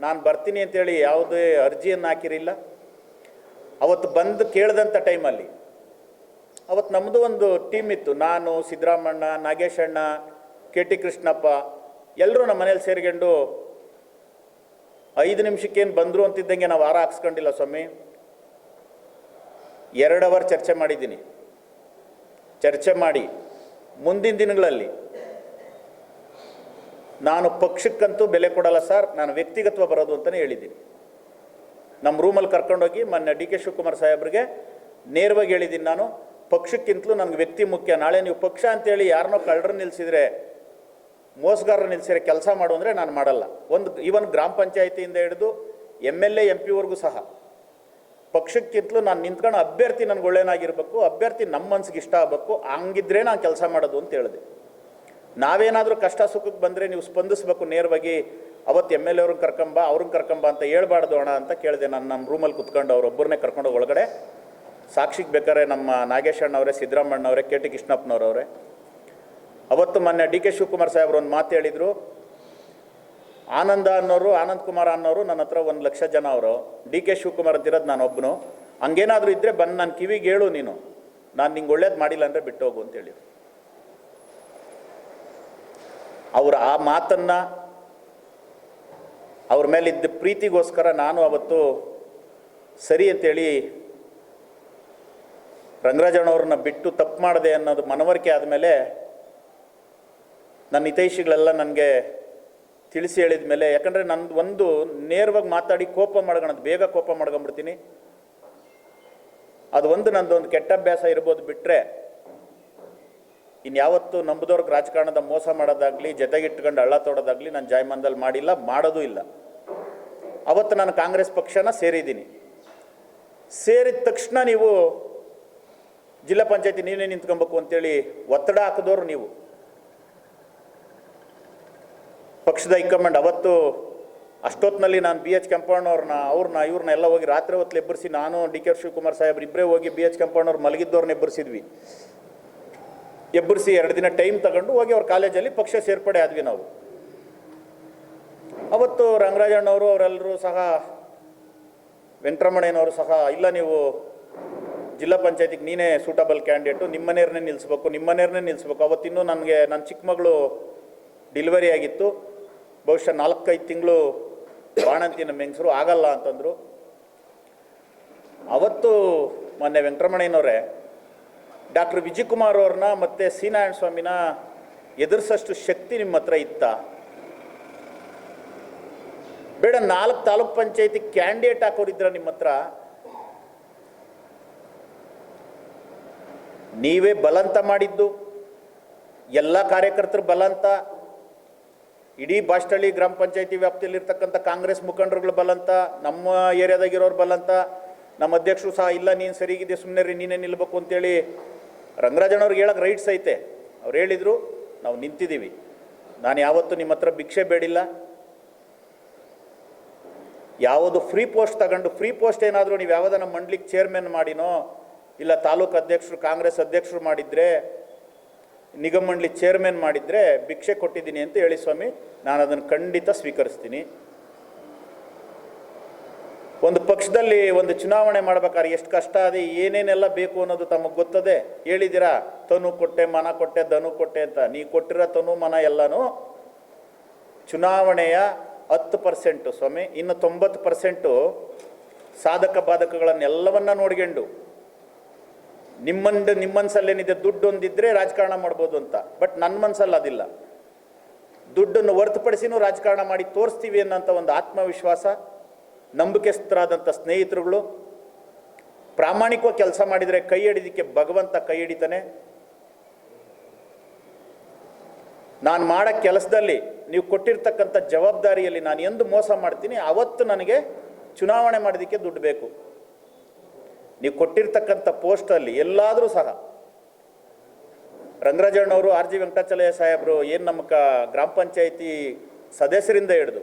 ನಾನು ಬರ್ತೀನಿ ಅಂತೇಳಿ ಯಾವುದೇ ಅರ್ಜಿಯನ್ನು ಹಾಕಿರಿಲ್ಲ. ಅವತ್ತು ಬಂದು ಕೇಳಿದಂಥ ಟೈಮಲ್ಲಿ ಅವತ್ತು ನಮ್ಮದು ಒಂದು ಟೀಮ್ ಇತ್ತು, ನಾನು, ಸಿದ್ದರಾಮಣ್ಣ, ನಾಗೇಶಣ್ಣ, KT ಕೃಷ್ಣಪ್ಪ ಎಲ್ಲರೂ ನಮ್ಮ ಮನೇಲಿ ಸೇರ್ಕೊಂಡು 5 ನಿಮಿಷಕ್ಕೇನು ಬಂದರು ಅಂತಿದ್ದಂಗೆ ನಾವು ವಾರ ಹಾಕ್ಸ್ಕೊಂಡಿಲ್ಲ ಸ್ವಾಮಿ. 2 ಅವರ್ ಚರ್ಚೆ ಮಾಡಿದ್ದೀನಿ. ಚರ್ಚೆ ಮಾಡಿ ಮುಂದಿನ ದಿನಗಳಲ್ಲಿ ನಾನು ಪಕ್ಷಕ್ಕಂತೂ ಬೆಲೆ ಕೊಡಲ್ಲ ಸರ್, ನಾನು ವ್ಯಕ್ತಿಗತ್ವ ಬರೋದು ಅಂತಲೇ ಹೇಳಿದ್ದೀನಿ. ನಮ್ಮ ರೂಮಲ್ಲಿ ಕರ್ಕೊಂಡೋಗಿ ಮೊನ್ನೆ DK ಶಿವಕುಮಾರ್ ಸಾಹೇಬ್ರಿಗೆ ನೇರವಾಗಿ ಹೇಳಿದ್ದೀನಿ, ನಾನು ಪಕ್ಷಕ್ಕಿಂತಲೂ ನನಗೆ ವ್ಯಕ್ತಿ ಮುಖ್ಯ. ನಾಳೆ ನೀವು ಪಕ್ಷ ಅಂತೇಳಿ ಯಾರನ್ನೋ ಕಳ್ಳರು ನಿಲ್ಲಿಸಿದರೆ, ಮೋಸಗಾರರು ನಿಲ್ಲಿಸಿದರೆ ಕೆಲಸ ಮಾಡು ಅಂದರೆ ನಾನು ಮಾಡಲ್ಲ. ಈವನ್ ಗ್ರಾಮ ಪಂಚಾಯಿತಿಯಿಂದ ಹಿಡಿದು MLA MP ಸಹ ಪಕ್ಷಕ್ಕಿಂತಲೂ ನಾನು ನಿಂತ್ಕೊಂಡು ಅಭ್ಯರ್ಥಿ ನನಗೆ ಒಳ್ಳೆಯನಾಗಿರ್ಬೇಕು, ಅಭ್ಯರ್ಥಿ ನಮ್ಮ ಮನಸ್ಸಿಗೆ ಇಷ್ಟ ಆಗಬೇಕು, ಹಂಗಿದ್ರೆ ನಾನು ಕೆಲಸ ಮಾಡೋದು ಅಂತ ಹೇಳಿದೆ. ನಾವೇನಾದರೂ ಕಷ್ಟ ಸುಖಕ್ಕೆ ಬಂದರೆ ನೀವು ಸ್ಪಂದಿಸಬೇಕು ನೇರವಾಗಿ. ಅವತ್ತು MLA ಅವ್ರನ್ನ ಕರ್ಕೊಂಬ ಅಂತ ಹೇಳ್ಬಾರ್ದು ಅಣ್ಣ ಅಂತ ಕೇಳಿದೆ. ನಾನು ನಮ್ಮ ರೂಮಲ್ಲಿ ಕುತ್ಕೊಂಡು ಅವರೊಬ್ಬರನ್ನೇ ಕರ್ಕೊಂಡು ಒಳಗಡೆ ಸಾಕ್ಷಿಗೆ ಬೇಕಾದ್ರೆ ನಮ್ಮ ನಾಗೇಶಣ್ಣವರೇ, ಸಿದ್ದರಾಮಣ್ಣವರೇ, KT ಕೃಷ್ಣಪ್ಪನವರವರೇ. ಅವತ್ತು ಮೊನ್ನೆ DK ಶಿವಕುಮಾರ್ ಸಾಹೇಬ್ರು ಒಂದು ಮಾತು ಹೇಳಿದರು. ಆನಂದ್ ಕುಮಾರ್ ಅನ್ನೋರು ನನ್ನ ಹತ್ರ 1 ಲಕ್ಷ ಜನ ಅವರು, DK ಶಿವಕುಮಾರ್ ಅಂತಿರೋದು ನಾನು ಒಬ್ಬನು. ಹಂಗೇನಾದರೂ ಇದ್ದರೆ ಬಂದು ನಾನು ಕಿವಿಗೆ ಹೇಳು, ನೀನು ನಾನು ನಿಂಗೆ ಒಳ್ಳೇದು ಮಾಡಿಲ್ಲ ಅಂದರೆ ಬಿಟ್ಟು ಹೋಗು ಅಂತೇಳಿ. ಅವರು ಆ ಮಾತನ್ನು, ಅವ್ರ ಮೇಲಿದ್ದ ಪ್ರೀತಿಗೋಸ್ಕರ ನಾನು ಅವತ್ತು ಸರಿ ಅಂತೇಳಿ ರಂಗರಾಜಣ್ಣವ್ರನ್ನ ಬಿಟ್ಟು ತಪ್ಪು ಮಾಡಿದೆ ಅನ್ನೋದು ಮನವರಿಕೆ ಆದಮೇಲೆ ನನ್ನ ಹಿತೈಷಿಗಳೆಲ್ಲ ನನಗೆ ತಿಳಿಸಿ ಹೇಳಿದ ಮೇಲೆ, ಯಾಕಂದರೆ ನಂದು ಒಂದು ನೇರವಾಗಿ ಮಾತಾಡಿ ಕೋಪ ಮಾಡ್ಕೊಳೋದು, ಬೇಗ ಕೋಪ ಮಾಡ್ಕೊಂಬಿಡ್ತೀನಿ. ಅದು ಒಂದು ನಂದೊಂದು ಕೆಟ್ಟ ಅಭ್ಯಾಸ ಇರ್ಬೋದು. ಬಿಟ್ಟರೆ ಇನ್ಯಾವತ್ತೂ ನಂಬುದವ್ರಿಗೆ ರಾಜಕಾರಣದ ಮೋಸ ಮಾಡೋದಾಗಲಿ, ಜೊತೆಗಿಟ್ಕೊಂಡು ಹಳ್ಳ ತೋಡೋದಾಗಲಿ ನಾನು ಜಾಯಮಾನದಲ್ಲಿ ಮಾಡಿಲ್ಲ, ಮಾಡೋದೂ ಇಲ್ಲ. ಅವತ್ತು ನಾನು ಕಾಂಗ್ರೆಸ್ ಪಕ್ಷನ ಸೇರಿದ್ದೀನಿ. ಸೇರಿದ ತಕ್ಷಣ ನೀವು ಜಿಲ್ಲಾ ಪಂಚಾಯತಿ ನೀವೇ ನಿಂತ್ಕೊಬೇಕು ಅಂತೇಳಿ ಒತ್ತಡ ಹಾಕಿದವರು ನೀವು. ಪಕ್ಷದ ಹೈಕಮಾಂಡ್ ಅವತ್ತು ಅಷ್ಟೊತ್ತಿನಲ್ಲಿ ನಾನು ಬಿ ಎಚ್ ಕೆಂಪಣ್ಣವ್ರನ್ನ ಇವ್ರನ್ನ ಎಲ್ಲ ಹೋಗಿ ರಾತ್ರಿ ಹೊತ್ತು ಎಬ್ಬರಿಸಿ, ನಾನು ಡಿ ಕೆ ಶಿವಕುಮಾರ್ ಸಾಹೇಬ್ರು ಇಬ್ಬರೇ ಹೋಗಿ ಬಿ ಎಚ್ ಕೆಂಪಣ್ಣವ್ರು ಮಲಗಿದ್ದವ್ರನ್ನ ಎಬ್ಬರಿಸಿದ್ವಿ. ಎಬ್ಬರಿಸಿ 2 ದಿನ ಟೈಮ್ ತಗೊಂಡು ಹೋಗಿ ಅವ್ರ ಕಾಲೇಜಲ್ಲಿ ಪಕ್ಷ ಸೇರ್ಪಡೆ ಆದ್ವಿ ನಾವು. ಅವತ್ತು ರಂಗರಾಜಣ್ಣವರು ಅವರೆಲ್ಲರೂ ಸಹ, ವೆಂಕಟರಮಣಯ್ಯನವರು ಸಹ, ಇಲ್ಲ ನೀವು ಜಿಲ್ಲಾ ಪಂಚಾಯತಿಗೆ ನೀನೇ ಸೂಟಬಲ್ ಕ್ಯಾಂಡಿಡೇಟು, ನಿಮ್ಮನೆಯವ್ರನ್ನೇ ನಿಲ್ಲಿಸ್ಬೇಕು. ಅವತ್ತಿನ್ನೂ ನನ್ನ ಚಿಕ್ಕ ಮಗಳು ಡೆಲಿವರಿ ಆಗಿತ್ತು. ಬಹುಶಃ 4-5 ತಿಂಗಳು ಬಾಣಂತಿನ ಮೆಂಗಸರು, ಆಗಲ್ಲ ಅಂತಂದರು. ಅವತ್ತು ಮೊನ್ನೆ ವೆಂಕಟರಮಣಯ್ಯನವರೇ ಡಾಕ್ಟರ್ ವಿಜಯಕುಮಾರ್ ಅವ್ರನ್ನ ಮತ್ತು ಸಿ ನಾರಾಯಣ ಸ್ವಾಮಿನ ಎದುರಿಸೋಷ್ಟು ಶಕ್ತಿ ನಿಮ್ಮ ಹತ್ರ ಇತ್ತಾ? ಬೇಡ, 4 ತಾಲೂಕ್ ಪಂಚಾಯತಿ ಕ್ಯಾಂಡಿಡೇಟ್ ಹಾಕೋರಿದ್ರ ನಿಮ್ಮ ಹತ್ರ. ನೀವೇ ಬಲಂತ ಮಾಡಿದ್ದು, ಎಲ್ಲ ಕಾರ್ಯಕರ್ತರು ಬಲಂತ, ಇಡೀ ಬಾಷ್ಟಳ್ಳಿ ಗ್ರಾಮ ಪಂಚಾಯತಿ ವ್ಯಾಪ್ತಿಯಲ್ಲಿರ್ತಕ್ಕಂಥ ಕಾಂಗ್ರೆಸ್ ಮುಖಂಡರುಗಳು ಬಲಂತ, ನಮ್ಮ ಏರಿಯಾದಾಗಿರೋರು ಬಲಂತ, ನಮ್ಮ ಅಧ್ಯಕ್ಷರು ಸಹ ಇಲ್ಲ ನೀನು ಸರಿಗಿದೆ ಸುಮ್ಮನೆ ರೀ ನೀನೇ ನಿಲ್ಬೇಕು ಅಂತೇಳಿ ರಂಗರಾಜಣ್ಣವ್ರಿಗೆ ಹೇಳಕ್ಕೆ ರೈಟ್ಸ್ ಐತೆ. ಅವ್ರು ಹೇಳಿದರು, ನಾವು ನಿಂತಿದ್ದೀವಿ. ನಾನು ಯಾವತ್ತೂ ನಿಮ್ಮ ಹತ್ರ ಭಿಕ್ಷೆ ಬೇಡಿಲ್ಲ. ಯಾವುದು ಫ್ರೀ ಪೋಸ್ಟ್ ತಗೊಂಡು, ಫ್ರೀ ಪೋಸ್ಟ್ ಏನಾದರೂ ನೀವು ಯಾವುದನ್ನ ಮಂಡ್ಲಿಕ್ಕೆ ಚೇರ್ಮನ್ ಮಾಡಿನೋ, ಇಲ್ಲ ತಾಲೂಕು ಅಧ್ಯಕ್ಷರು ಕಾಂಗ್ರೆಸ್ ಅಧ್ಯಕ್ಷರು ಮಾಡಿದರೆ, ನಿಗಮ ಮಂಡಳಿ ಚೇರ್ಮನ್ ಮಾಡಿದರೆ ಭಿಕ್ಷೆ ಕೊಟ್ಟಿದ್ದೀನಿ ಅಂತ ಹೇಳಿ ಸ್ವಾಮಿ, ನಾನು ಅದನ್ನು ಖಂಡಿತ ಸ್ವೀಕರಿಸ್ತೀನಿ. ಒಂದು ಪಕ್ಷದಲ್ಲಿ ಒಂದು ಚುನಾವಣೆ ಮಾಡ್ಬೇಕಾದ್ರೆ ಎಷ್ಟು ಕಷ್ಟ ಅದೇ, ಏನೇನೆಲ್ಲ ಬೇಕು ಅನ್ನೋದು ತಮಗೆ ಗೊತ್ತದೆ. ಹೇಳಿದ್ದೀರಾ, ತನು ಕೊಟ್ಟೆ, ಮನ ಕೊಟ್ಟೆ, ಧನು ಕೊಟ್ಟೆ ಅಂತ. ನೀ ಕೊಟ್ಟಿರೋ ತನು ಮನ ಎಲ್ಲನೂ ಚುನಾವಣೆಯ 10% ಸ್ವಾಮಿ. ಇನ್ನು 90% ಸಾಧಕ ಬಾಧಕಗಳನ್ನೆಲ್ಲವನ್ನ ನೋಡ್ಕೊಂಡು ನಿಮ್ಮ ಮನಸ್ಸಲ್ಲೇನಿದೆ, ದುಡ್ಡು ಒಂದಿದ್ರೆ ರಾಜಕಾರಣ ಮಾಡ್ಬೋದು ಅಂತ. ಬಟ್ ನನ್ನ ಮನಸ್ಸಲ್ಲಿ ಅದಿಲ್ಲ. ದುಡ್ಡನ್ನು ಹೊರತುಪಡಿಸಿನೂ ರಾಜಕಾರಣ ಮಾಡಿ ತೋರಿಸ್ತೀವಿ ಅನ್ನೋಂಥ ಒಂದು ಆತ್ಮವಿಶ್ವಾಸ, ನಂಬಿಕೆಸ್ತರಾದಂಥ ಸ್ನೇಹಿತರುಗಳು, ಪ್ರಾಮಾಣಿಕವಾಗಿ ಕೆಲಸ ಮಾಡಿದರೆ ಕೈ ಹಿಡಿದಕ್ಕೆ ಭಗವಂತ ಕೈ ಹಿಡಿತಾನೆ. ನಾನು ಮಾಡೋ ಕೆಲಸದಲ್ಲಿ ನೀವು ಕೊಟ್ಟಿರ್ತಕ್ಕಂಥ ಜವಾಬ್ದಾರಿಯಲ್ಲಿ ನಾನು ಎಂದು ಮೋಸ ಮಾಡ್ತೀನಿ, ಅವತ್ತು ನನಗೆ ಚುನಾವಣೆ ಮಾಡೋದಕ್ಕೆ ದುಡ್ಡು ಬೇಕು. ನೀವು ಕೊಟ್ಟಿರ್ತಕ್ಕಂಥ ಪೋಸ್ಟಲ್ಲಿ ಎಲ್ಲಾದರೂ ಸಹ ರಂಗರಾಜಣ್ಣವರು, ಆರ್ ಜಿ ವೆಂಕಟಾಚಲಯ್ಯ ಸಾಹೇಬರು, ಏನು ನಮ್ಮ ಗ್ರಾಮ ಪಂಚಾಯಿತಿ ಸದಸ್ಯರಿಂದ ಹಿಡಿದು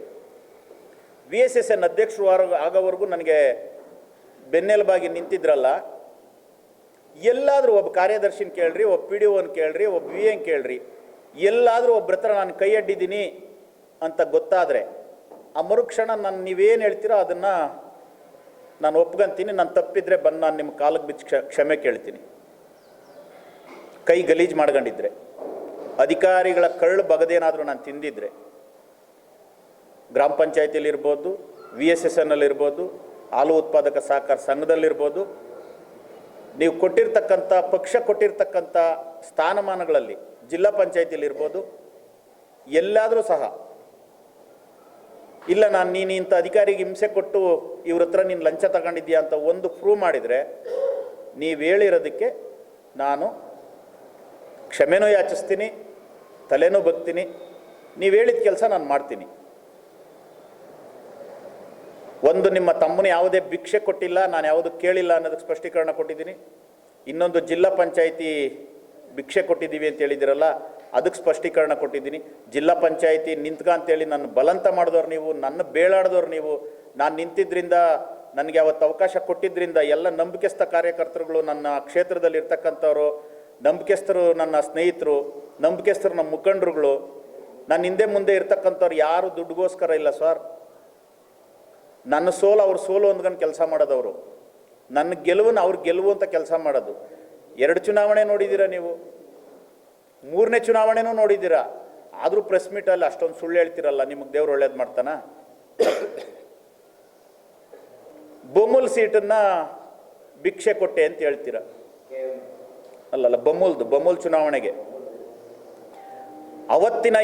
VSSN ಅಧ್ಯಕ್ಷರು ಆಗೋವರೆಗೂ ನನಗೆ ಬೆನ್ನೆಲುಬಾಗಿ ನಿಂತಿದ್ರಲ್ಲ. ಎಲ್ಲಾದರೂ ಒಬ್ಬ ಕಾರ್ಯದರ್ಶಿನ ಕೇಳ್ರಿ, ಒಬ್ಬ PDOನ ಕೇಳ್ರಿ, ಒಬ್ಬ VN ಕೇಳ್ರಿ, ಎಲ್ಲಾದರೂ ಒಬ್ಬರ ಹತ್ರ ನಾನು ಕೈ ಅಡ್ಡಿದ್ದೀನಿ ಅಂತ ಗೊತ್ತಾದರೆ ಆ ಮರುಕ್ಷಣ ನೀವೇನು ಹೇಳ್ತೀರೋ ಅದನ್ನು ನಾನು ಒಪ್ಕೊಂತೀನಿ. ನಾನು ತಪ್ಪಿದ್ರೆ ಬಂದು ನಾನು ನಿಮ್ಮ ಕಾಲಿಗೆ ಬಿಚ್ಚಿ ಕ್ಷಮೆ ಕೇಳ್ತೀನಿ. ಕೈ ಗಲೀಜು ಮಾಡ್ಕೊಂಡಿದ್ರೆ, ಅಧಿಕಾರಿಗಳ ಕಳ್ಳು ಬಗದೇನಾದರೂ ನಾನು ತಿಂದಿದ್ರೆ, ಗ್ರಾಮ ಪಂಚಾಯತಿಯಲ್ಲಿರ್ಬೋದು, VSSNಲ್ಲಿರ್ಬೋದು, ಹಾಲು ಉತ್ಪಾದಕ ಸಹಕಾರ ಸಂಘದಲ್ಲಿರ್ಬೋದು, ನೀವು ಕೊಟ್ಟಿರ್ತಕ್ಕಂಥ ಪಕ್ಷ ಕೊಟ್ಟಿರ್ತಕ್ಕಂಥ ಸ್ಥಾನಮಾನಗಳಲ್ಲಿ ಜಿಲ್ಲಾ ಪಂಚಾಯತಿಯಲ್ಲಿರ್ಬೋದು, ಎಲ್ಲಾದರೂ ಸಹ ಇಲ್ಲ ನೀನು ಇಂಥ ಅಧಿಕಾರಿಗೆ ಹಿಂಸೆ ಕೊಟ್ಟು ಇವ್ರ ಹತ್ರ ನೀನು ಲಂಚ ತಗೊಂಡಿದ್ದೀಯಾ ಅಂತ ಒಂದು ಪ್ರೂವ್ ಮಾಡಿದರೆ, ನೀವು ಹೇಳಿರೋದಕ್ಕೆ ನಾನು ಕ್ಷಮೆನೂ ಯಾಚಿಸ್ತೀನಿ, ತಲೆನೂ ಬಗ್ತೀನಿ. ನೀವು ಹೇಳಿದ ಕೆಲಸ ನಾನು ಮಾಡ್ತೀನಿ. ಒಂದು, ನಿಮ್ಮ ತಮ್ಮನ ಯಾವುದೇ ಭಿಕ್ಷೆ ಕೊಟ್ಟಿಲ್ಲ, ನಾನು ಯಾವುದು ಕೇಳಿಲ್ಲ ಅನ್ನೋದಕ್ಕೆ ಸ್ಪಷ್ಟೀಕರಣ ಕೊಟ್ಟಿದ್ದೀನಿ. ಇನ್ನೊಂದು, ಜಿಲ್ಲಾ ಪಂಚಾಯಿತಿ ಭಿಕ್ಷೆ ಕೊಟ್ಟಿದ್ದೀವಿ ಅಂತ ಹೇಳಿದಿರಲ್ಲ, ಅದಕ್ಕೆ ಸ್ಪಷ್ಟೀಕರಣ ಕೊಟ್ಟಿದ್ದೀನಿ. ಜಿಲ್ಲಾ ಪಂಚಾಯಿತಿ ನಿಂತ್ಕ ಅಂತೇಳಿ ನನ್ನ ಬಲಂತ ಮಾಡಿದವ್ರು ನೀವು, ನನ್ನ ಬೇಳಾಡಿದವ್ರು ನೀವು. ನಾನು ನಿಂತಿದ್ದರಿಂದ, ನನಗೆ ಅವತ್ತು ಅವಕಾಶ ಕೊಟ್ಟಿದ್ದರಿಂದ ಎಲ್ಲ ನಂಬಿಕೆಸ್ಥ ಕಾರ್ಯಕರ್ತರುಗಳು, ನನ್ನ ಕ್ಷೇತ್ರದಲ್ಲಿ ಇರ್ತಕ್ಕಂಥವ್ರು, ನಂಬಿಕೆಸ್ಥರು, ನನ್ನ ಸ್ನೇಹಿತರು, ನಂಬಿಕೆಸ್ಥರು, ನಮ್ಮ ಮುಖಂಡರುಗಳು, ನನ್ನ ಹಿಂದೆ ಮುಂದೆ ಇರ್ತಕ್ಕಂಥವ್ರು ಯಾರು ದುಡ್ಡುಗೋಸ್ಕರ ಇಲ್ಲ ಸರ್. ನನ್ನ ಸೋಲು ಅವ್ರ ಸೋಲು ಅಂದ್ಕೊಂಡು ಕೆಲಸ ಮಾಡೋದವರು, ನನ್ನ ಗೆಲುವನ್ನು ಅವ್ರ ಗೆಲುವು ಅಂತ ಕೆಲಸ ಮಾಡೋದು. 2 ಚುನಾವಣೆ ನೋಡಿದ್ದೀರಾ ನೀವು, 3ನೇ ಚುನಾವಣೆನೂ ನೋಡಿದ್ದೀರಾ. ಆದರೂ ಪ್ರೆಸ್ ಮೀಟಲ್ಲಿ ಅಷ್ಟೊಂದು ಸುಳ್ಳು ಹೇಳ್ತಿರಲ್ಲ. ನಿಮಗೆ ದೇವ್ರು ಒಳ್ಳೇದು ಮಾಡ್ತಾನ? ಬೊಮ್ಮಲ್ ಸೀಟನ್ನು ಭಿಕ್ಷೆ ಕೊಟ್ಟೆ ಅಂತ ಹೇಳ್ತೀರ. ಅಲ್ಲಲ್ಲ, ಬೊಮ್ಮಲ್ ಚುನಾವಣೆಗೆ ಅವತ್ತಿನ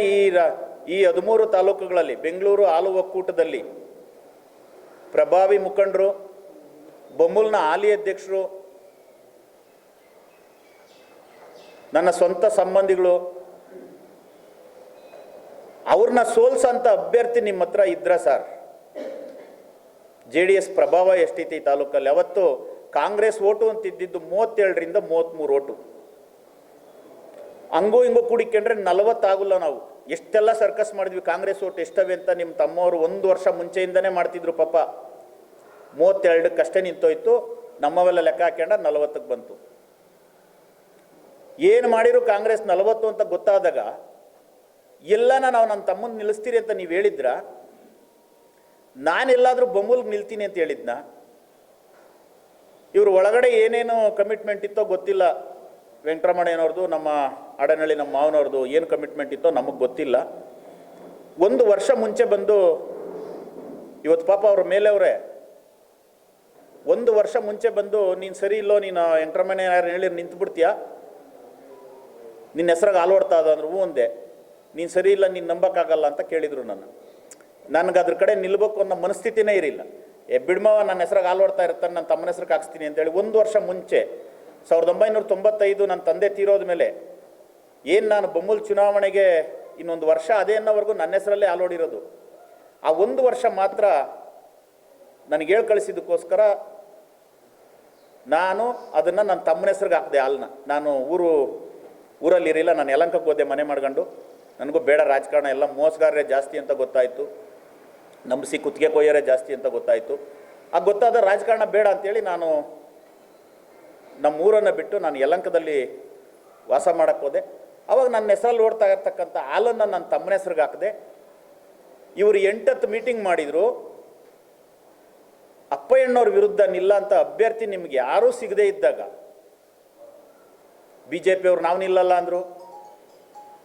ಈ 13 ತಾಲೂಕುಗಳಲ್ಲಿ ಬೆಂಗಳೂರು ಹಾಲು ಒಕ್ಕೂಟದಲ್ಲಿ ಪ್ರಭಾವಿ ಮುಖಂಡರು, ಬೊಮ್ಮಲ್ನ ಹಾಲಿ ಅಧ್ಯಕ್ಷರು, ನನ್ನ ಸ್ವಂತ ಸಂಬಂಧಿಗಳು, ಅವ್ರನ್ನ ಸೋಲ್ಸಂತ ಅಭ್ಯರ್ಥಿ ನಿಮ್ಮ ಹತ್ರ ಇದ್ರ ಸರ್? JDS ಪ್ರಭಾವ ಎಷ್ಟೈತಿ ಈ ತಾಲೂಕಲ್ಲಿ? ಅವತ್ತು ಕಾಂಗ್ರೆಸ್ ಓಟು ಅಂತಿದ್ದು 37ರಿಂದ 33 ಓಟು. ಹಂಗೂ ಹಿಂಗೂ ಕೂಡಿಕೊಂಡ್ರೆ 40 ಆಗೋಲ್ಲ. ನಾವು ಎಷ್ಟೆಲ್ಲ ಸರ್ಕಸ್ ಮಾಡಿದ್ವಿ, ಕಾಂಗ್ರೆಸ್ ಓಟ್ ಎಷ್ಟವೆ ಅಂತ ನಿಮ್ಮ ತಮ್ಮವರು 1 ವರ್ಷ ಮುಂಚೆಯಿಂದನೇ ಮಾಡ್ತಿದ್ರು ಪಾಪ. 32ಕ್ಕಷ್ಟೇ ನಿಂತೋಯ್ತು, ನಮ್ಮವೆಲ್ಲ ಲೆಕ್ಕ ಹಾಕೊಂಡ 40ಕ್ಕೆ ಬಂತು. ಏನು ಮಾಡಿರು ಕಾಂಗ್ರೆಸ್ 40 ಅಂತ ಗೊತ್ತಾದಾಗ ಎಲ್ಲನ ನಾವು ನನ್ನ ತಮ್ಮನ ನಿಲ್ಲಿಸ್ತೀರಿ ಅಂತ ನೀವು ಹೇಳಿದ್ರ? ನಾನೆಲ್ಲಾದರೂ ಬೊಮ್ಮಲ್ಗೆ ನಿಲ್ತೀನಿ ಅಂತ ಹೇಳಿದ್ನ? ಇವರು ಒಳಗಡೆ ಏನೇನು ಕಮಿಟ್ಮೆಂಟ್ ಇತ್ತೋ ಗೊತ್ತಿಲ್ಲ. ವೆಂಕಟರಮಣಯ್ಯನವ್ರದ್ದು, ನಮ್ಮ ಆಡನಹಳ್ಳಿ ನಮ್ಮ ಮಾವನವ್ರದ್ದು ಏನು ಕಮಿಟ್ಮೆಂಟ್ ಇತ್ತೋ ನಮಗೆ ಗೊತ್ತಿಲ್ಲ. 1 ವರ್ಷ ಮುಂಚೆ ಬಂದು ಇವತ್ತು ಪಾಪ ಅವ್ರ ಮೇಲೆ ಅವರೇ 1 ವರ್ಷ ಮುಂಚೆ ಬಂದು ನೀನು ಸರಿ ಇಲ್ಲೋ, ನೀನು ವೆಂಕಟರಮಣಯ್ಯ ಯಾರು ಹೇಳಿ ನಿಂತುಬಿಡ್ತೀಯಾ, ನಿನ್ನ ಹೆಸ್ರಾಗ ಹಾಲು ಹೊಡ್ತಾ ಅದ ಅಂದ್ರೆ ಹ್ಞೂ ಒಂದೇ, ನೀನು ಸರಿ ಇಲ್ಲ, ನೀನು ನಂಬಕ್ಕಾಗಲ್ಲ ಅಂತ ಕೇಳಿದರು. ನನಗೆ ಅದ್ರ ಕಡೆ ನಿಲ್ಬೇಕು ಅನ್ನೋ ಮನಸ್ಥಿತಿನೇ ಇರಲಿಲ್ಲ. ಬಿಡ್ಮವ ನನ್ನ ಹೆಸ್ರಾಗ ಹಾಲು ಹೊಡ್ತಾ ಇರ್ತಾನೆ, ನನ್ನ ತಮ್ಮನ ಹೆಸ್ರಿಗೆ ಹಾಕ್ಸ್ತೀನಿ ಅಂತೇಳಿ 1 ವರ್ಷ ಮುಂಚೆ 1995 ನನ್ನ ತಂದೆ ತೀರೋದ ಮೇಲೆ ಏನು ನಾನು ಬೊಮ್ಮಲ್ ಚುನಾವಣೆಗೆ ಇನ್ನೊಂದು ವರ್ಷ ಅದೇ ಅನ್ನೋವರೆಗೂ ನನ್ನ ಹೆಸರಲ್ಲೇ ಹಾಲು ಹೊಡಿರೋದು. ಆ 1 ವರ್ಷ ಮಾತ್ರ ನನಗೆ ಹೇಳಿ ಕಳಿಸಿದ್ದಕ್ಕೋಸ್ಕರ ನಾನು ಅದನ್ನು ನನ್ನ ತಮ್ಮನ ಹೆಸ್ರಿಗೆ ಹಾಕಿದೆ ಹಾಲನ್ನ. ನಾನು ಊರಲ್ಲಿರಲಿಲ್ಲ, ನಾನು ಯಲಹಂಕಕ್ಕೆ ಹೋದೆ ಮನೆ ಮಾಡ್ಕೊಂಡು. ನನಗೂ ಬೇಡ ರಾಜಕಾರಣ, ಎಲ್ಲ ಮೋಸಗಾರರೇ ಜಾಸ್ತಿ ಅಂತ ಗೊತ್ತಾಯಿತು, ನಂಬಿಸಿ ಕುತ್ತಿಗೆ ಕೊಯ್ಯರೇ ಜಾಸ್ತಿ ಅಂತ ಗೊತ್ತಾಯಿತು. ಆ ಗೊತ್ತಾದ ರಾಜಕಾರಣ ಬೇಡ ಅಂತೇಳಿ ನಾನು ನಮ್ಮ ಊರನ್ನು ಬಿಟ್ಟು ನಾನು ಯಲಹಂಕದಲ್ಲಿ ವಾಸ ಮಾಡೋಕ್ಕೆ ಹೋದೆ. ಅವಾಗ ನನ್ನ ಹೆಸರಲ್ಲಿ ಓಡ್ತಾ ಇರ್ತಕ್ಕಂಥ ಹಾಲನ್ನು ನನ್ನ ತಮ್ಮನ ಹೆಸ್ರಿಗೆ ಹಾಕಿದೆ. ಇವರು 8 ಮೀಟಿಂಗ್ ಮಾಡಿದರು. ಅಪ್ಪಯ್ಯಣ್ಣವ್ರ ವಿರುದ್ಧ ನಿಲ್ಲ ಅಂತ ಅಭ್ಯರ್ಥಿ ನಿಮ್ಗೆ ಯಾರೂ ಸಿಗದೇ ಇದ್ದಾಗ BJP ಅವ್ರು ನಾವು ನಿಲ್ಲಲ್ಲ ಅಂದರು,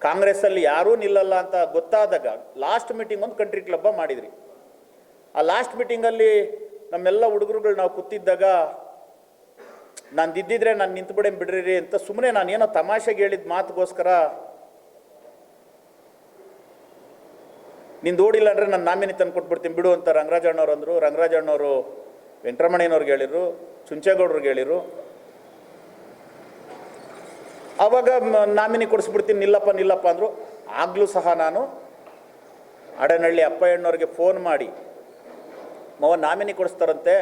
ಕಾಂಗ್ರೆಸ್ಸಲ್ಲಿ ಯಾರೂ ನಿಲ್ಲಲ್ಲ ಅಂತ ಗೊತ್ತಾದಾಗ ಲಾಸ್ಟ್ ಮೀಟಿಂಗ್ ಒಂದು ಕಂಟ್ರಿ ಕ್ಲಬ್ಬ ಮಾಡಿದ್ರಿ. ಆ ಲಾಸ್ಟ್ ಮೀಟಿಂಗಲ್ಲಿ ನಮ್ಮೆಲ್ಲ ಹುಡುಗರುಗಳು ನಾವು ಕೂತಿದ್ದಾಗ ನಾನು ದಿದ್ದಿದ್ರೆ ನಾನು ನಿಂತುಬಿಡೇ ಬಿಡ್ರಿ ಅಂತ ಸುಮ್ಮನೆ ನಾನು ಏನೋ ತಮಾಷೆಗೆ ಹೇಳಿದ ಮಾತುಗೋಸ್ಕರ ನಿಂದು ಓಡಿಲ್ಲ ಅಂದರೆ ನಾನು ನಾಮಿನಿ ತಂದು ಕೊಟ್ಬಿಡ್ತೀನಿ ಬಿಡು ಅಂತ ರಂಗರಾಜಣ್ಣವ್ರು ಅಂದರು. ರಂಗರಾಜಣ್ಣವರು ವೆಂಕಟರಮಣಯ್ಯನವ್ರಿಗೆ ಹೇಳಿರು, ಚುಂಚೇಗೌಡ್ರಿಗೆ ಹೇಳಿರು. ಆವಾಗ ನಾಮಿನಿ ಕೊಡಿಸ್ಬಿಡ್ತೀನಿ ನಿಲ್ಲಪ್ಪ ಅಂದರು. ಆಗಲೂ ಸಹ ನಾನು ಆಡನಹಳ್ಳಿ ಅಪ್ಪಯ್ಯಣ್ಣವ್ರಿಗೆ ಫೋನ್ ಮಾಡಿ ಮವ ನಾಮಿನಿ ಕೊಡಿಸ್ತಾರಂತೆ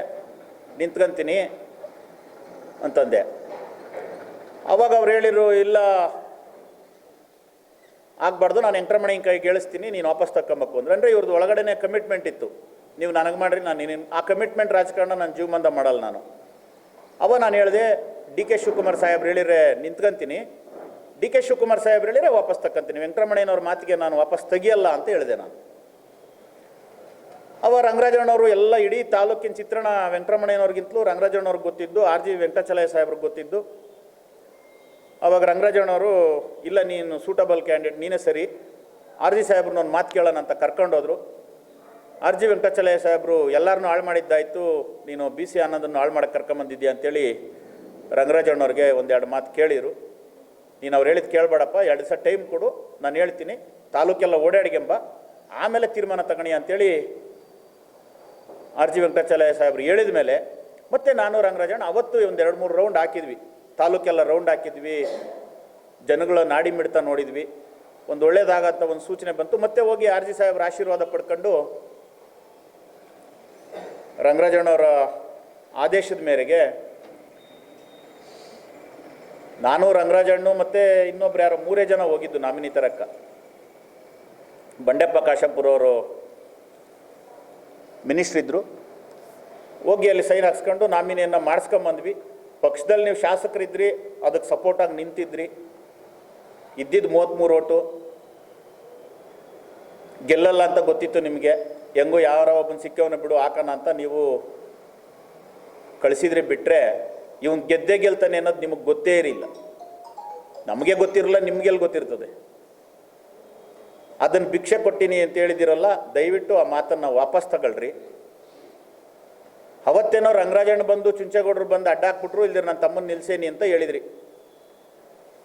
ನಿಂತ್ಕೊಂತೀನಿ ಅಂತಂದೆ. ಅವಾಗ ಅವ್ರು ಹೇಳಿರು, ಇಲ್ಲ ಆಗಬಾರ್ದು, ನಾನು ವೆಂಕಟರಮಣಯ್ಯನ ಕೈಗೆ ಹೇಳಿಸ್ತೀನಿ, ನೀನು ವಾಪಸ್ ತಕ್ಕೊಂಬೇಕು ಅಂದ್ರೆ. ಅಂದರೆ ಇವ್ರದ್ದು ಒಳಗಡೆನೇ ಕಮಿಟ್ಮೆಂಟ್ ಇತ್ತು, ನೀವು ನನಗೆ ಮಾಡಿರಿ, ನಾನು ಆ ಕಮಿಟ್ಮೆಂಟ್ ರಾಜಕಾರಣ ನನ್ನ ಜೀವಮಾನ ಮಾಡಲ್ಲ ನಾನು. ಅವ ನಾನು ಹೇಳಿದೆ, DK ಶಿವಕುಮಾರ್ ಸಾಹೇಬ್ರು ಹೇಳಿದ್ರೆ ನಿಂತ್ಕೊಂತೀನಿ, DK ಶಿವಕುಮಾರ್ ಸಾಹೇಬ್ರು ಹೇಳಿದ್ರೆ ವಾಪಸ್ ತಕ್ಕಂತೀನಿ, ವೆಂಕಟರಮಣಯ್ಯನವ್ರ ಮಾತಿಗೆ ನಾನು ವಾಪಸ್ ತೆಗಿಯಲ್ಲ ಅಂತ ಹೇಳಿದೆ ನಾನು. ಅವ ರಂಗರಾಜಣ್ಣವರು ಎಲ್ಲ ಇಡೀ ತಾಲೂಕಿನ ಚಿತ್ರಣ ವೆಂಕಟರಮಣಯ್ಯನವ್ರಿಗಿಂತಲೂ ರಂಗರಾಜಣ್ಣವ್ರಿಗೆ ಗೊತ್ತಿದ್ದು, RG ವೆಂಕಟಾಚಲಯ್ಯ ಸಾಹೇಬ್ರಿಗೆ ಗೊತ್ತಿದ್ದು. ಅವಾಗ ರಂಗರಾಜಣ್ಣವರು ಇಲ್ಲ ನೀನು ಸೂಟಬಲ್ ಕ್ಯಾಂಡಿಡೇಟ್, ನೀನೇ ಸರಿ, RG ಸಾಹೇಬ್ರನ್ನ ಒಂದು ಮಾತು ಕೇಳೋಣ ಅಂತ ಕರ್ಕೊಂಡೋದ್ರು. RG ವೆಂಕಟಾಚಲಯ್ಯ ಸಾಹೇಬರು ಎಲ್ಲರನ್ನೂ ಹಾಳು ಮಾಡಿದ್ದಾಯಿತು, ನೀನು BC ಅನ್ನೋದನ್ನು ಹಾಳು ಮಾಡಕ್ಕೆ ಕರ್ಕೊಂಬಂದಿದ್ದೀಯ ಅಂತೇಳಿ ರಂಗರಾಜಣ್ಣವ್ರಿಗೆ 1-2 ಮಾತು ಕೇಳಿದರು. ನೀನು ಅವ್ರು ಹೇಳಿದ್ದು ಕೇಳಬೇಡಪ್ಪ, 2 ದಿವಸ ಟೈಮ್ ಕೊಡು, ನಾನು ಹೇಳ್ತೀನಿ, ತಾಲೂಕೆಲ್ಲ ಓಡಾಡಿಗೆಂಬ ಆಮೇಲೆ ತೀರ್ಮಾನ ತಗೊಳ್ಳಿ ಅಂತೇಳಿ RG ವೆಂಕಟಾಚಲಯ್ಯ ಸಾಹೇಬ್ರು ಹೇಳಿದ ಮೇಲೆ ಮತ್ತೆ ನಾನು ರಂಗರಾಜಣ್ಣ ಅವತ್ತು 1-2-3 ರೌಂಡ್ ಹಾಕಿದ್ವಿ, ತಾಲೂಕೆಲ್ಲ ರೌಂಡ್ ಹಾಕಿದ್ವಿ, ಜನಗಳ ನಾಡಿ ಮಿಡ್ತಾ ನೋಡಿದ್ವಿ. ಒಂದು ಒಳ್ಳೇದಾಗಂತ ಒಂದು ಸೂಚನೆ ಬಂತು. ಮತ್ತೆ ಹೋಗಿ RG ಸಾಹೇಬ್ರ ಆಶೀರ್ವಾದ ಪಡ್ಕೊಂಡು ರಂಗರಾಜಣ್ಣವರ ಆದೇಶದ ಮೇರೆಗೆ ನಾನು ರಂಗರಾಜಣ್ಣು ಮತ್ತು ಇನ್ನೊಬ್ರು ಯಾರೋ 3 ಜನ ಹೋಗಿದ್ದು ನಾಮಿನಿ ತರಕ್ಕ. ಬಂಡೆಪ್ಪ ಕಾಶಂಪುರ ಅವರು ಮಿನಿಸ್ಟ್ರಿದ್ರು. ಹೋಗಿ ಅಲ್ಲಿ ಸೈನ್ ಹಾಕ್ಸ್ಕೊಂಡು ನಾಮಿನಿಯನ್ನು ಮಾಡಿಸ್ಕೊಂಬಂದ್ವಿ. ಪಕ್ಷದಲ್ಲಿ ನೀವು ಶಾಸಕರಿದ್ರಿ, ಅದಕ್ಕೆ ಸಪೋರ್ಟಾಗಿ ನಿಂತಿದ್ರಿ. ಇದ್ದಿದ್ದು 33 ಓಟು, ಗೆಲ್ಲಲ್ಲ ಅಂತ ಗೊತ್ತಿತ್ತು ನಿಮಗೆ. ಹೆಂಗೋ ಯಾರ ಒಬ್ಬನ ಸಿಕ್ಕವನ್ನ ಬಿಡು ಹಾಕೋಣ ಅಂತ ನೀವು ಕಳಿಸಿದ್ರಿ. ಬಿಟ್ಟರೆ ಇವನು ಗೆದ್ದೇ ಗೆಲ್ತಾನೆ ಅನ್ನೋದು ನಿಮಗೆ ಗೊತ್ತೇ ಇರಲಿಲ್ಲ. ನಮಗೆ ಗೊತ್ತಿರಲ್ಲ, ನಿಮಗೆಲ್ಲಿ ಗೊತ್ತಿರ್ತದೆ. ಅದನ್ನು ಭಿಕ್ಷೆ ಕೊಟ್ಟಿನಿ ಅಂತ ಹೇಳಿದಿರಲ್ಲ, ದಯವಿಟ್ಟು ಆ ಮಾತನ್ನು ವಾಪಸ್ ತಗೊಳ್ರಿ. ಅವತ್ತೇನೋ ರಂಗರಾಜಣ್ಣ ಬಂದು ಚುಂಚೇಗೌಡರು ಬಂದು ಅಡ್ಡ ಹಾಕ್ಬಿಟ್ರು, ಇಲ್ದಿರ ನನ್ನ ತಮ್ಮನ ನಿಲ್ಸೇನಿ ಅಂತ ಹೇಳಿದ್ರಿ.